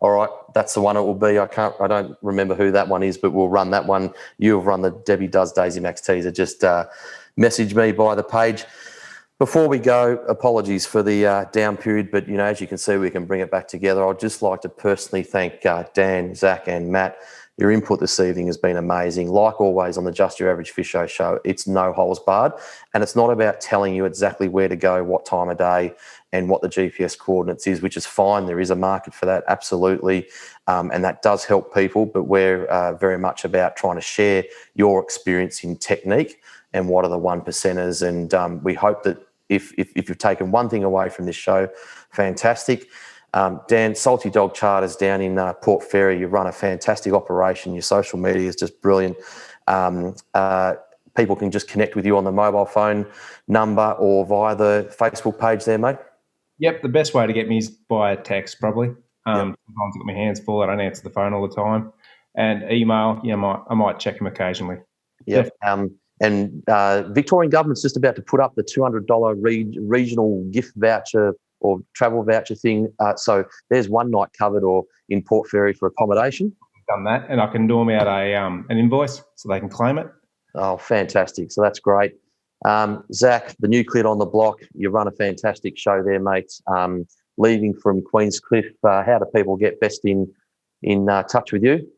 All right, that's the one it will be. I don't remember who that one is, but we'll run that one. You have run the Debbie Does Daisy Max teaser. Just message me by the page. Before we go, apologies for the down period, but as you can see, we can bring it back together. I'd just like to personally thank Dan, Zach, and Matt. Your input this evening has been amazing. Like always on the Just Your Average Fisho show, it's no holes barred, and it's not about telling you exactly where to go, what time of day, and what the GPS coordinates is, which is fine. There is a market for that, absolutely, and that does help people, but we're very much about trying to share your experience in technique and what are the one percenters, and we hope that if you've taken one thing away from this show, fantastic. Dan, Salty Dog Charters down in Port Fairy, you run a fantastic operation. Your social media is just brilliant. People can just connect with you on the mobile phone number or via the Facebook page there, mate. Yep, the best way to get me is by text, probably. Sometimes I've got my hands full. I don't answer the phone all the time. And email, I might check them occasionally. Yep. And Victorian government's just about to put up the $200 regional gift voucher or travel voucher thing. So there's one night covered or in Port Fairy for accommodation. Done that, and I can do them out an invoice so they can claim it. Oh, fantastic. So that's great. Zach, the new kid on the block, you run a fantastic show there, mate. Leaving from Queenscliff, how do people get best in touch with you?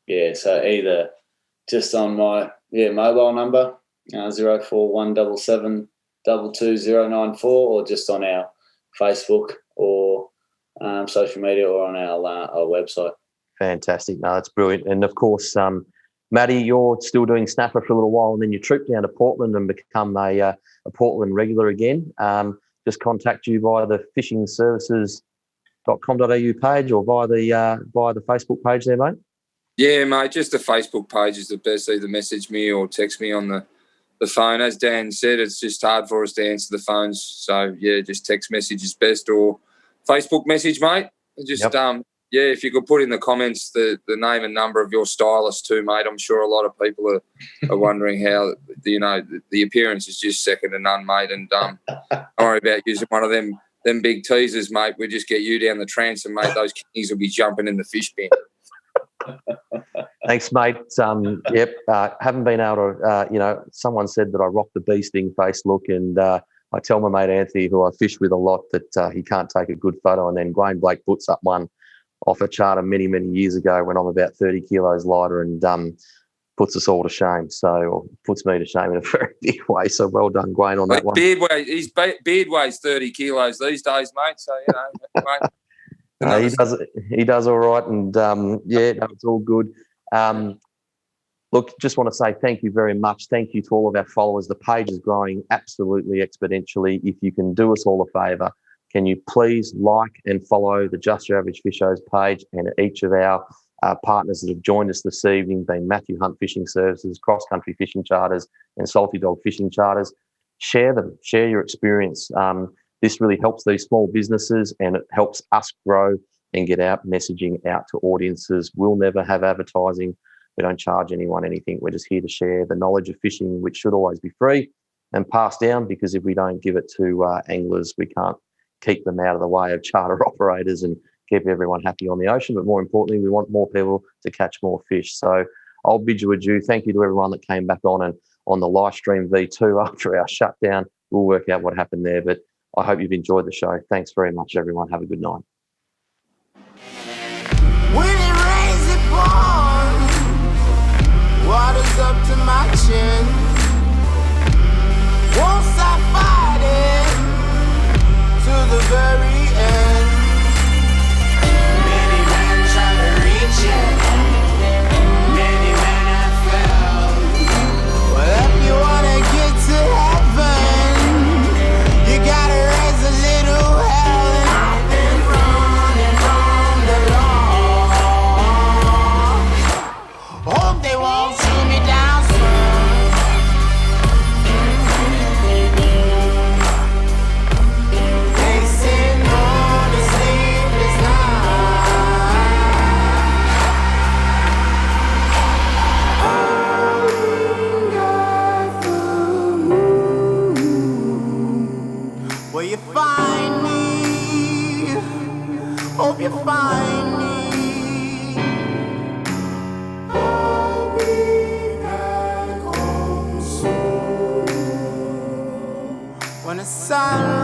Yeah, so either just on my mobile number, 04177 22094, or just on our Facebook or social media or on our website. Fantastic. No, that's brilliant. And of course, Matty, you're still doing Snapper for a little while and then you troop down to Portland and become a Portland regular again. Just contact you via the fishingservices.com.au page or via the Facebook page there, mate. Yeah, mate, just the Facebook page is the best. Either message me or text me on the phone. As Dan said, it's just hard for us to answer the phones. So, just text message is best or Facebook message, mate. Just, if you could put in the comments the name and number of your stylist too, mate. I'm sure a lot of people are wondering how, the appearance is just second to none, mate. And don't worry about using one of them big teasers, mate. We just get you down the transom, mate. Those kidneys will be jumping in the fish bin. Thanks, mate. Haven't been able to, someone said that I rock the bee sting face look, and I tell my mate Anthony, who I fish with a lot, that he can't take a good photo, and then Graham Blake puts up one off a charter many, many years ago when I'm about 30 kilos lighter and puts us all to shame. Or puts me to shame in a very big way. So well done, Gwayne, on that one. His beard weighs 30 kilos these days, mate. So, mate. He does all right, and it's all good. Look, just want to say thank you very much. Thank you to all of our followers. The page is growing absolutely exponentially. If you can do us all a favour, can you please like and follow the Just Your Average Fishers page and each of our partners that have joined us this evening, being Matthew Hunt Fishing Services, Cross Country Fishing Charters and Salty Dog Fishing Charters. Share them. Share your experience. This really helps these small businesses and it helps us grow and get out messaging out to audiences. We'll never have advertising. We don't charge anyone anything. We're just here to share the knowledge of fishing, which should always be free and passed down, because if we don't give it to anglers, we can't keep them out of the way of charter operators and keep everyone happy on the ocean. But more importantly, we want more people to catch more fish. So I'll bid you adieu. Thank you to everyone that came back on and on the live stream V2 after our shutdown. We'll work out what happened there, but I hope you've enjoyed the show. Thanks very much, everyone. Have a good night. When it rains, it pours. Water's up to my chin. Won't stop fighting to the very end. Many men try to reach it. Many men have failed. Well, if you wanna get to heaven, you gotta raise a little hell. And I've been running from the law. Hope they won't shoot me down soon. Facing on a sleepless night. Will you find me? Hope you find me. sun.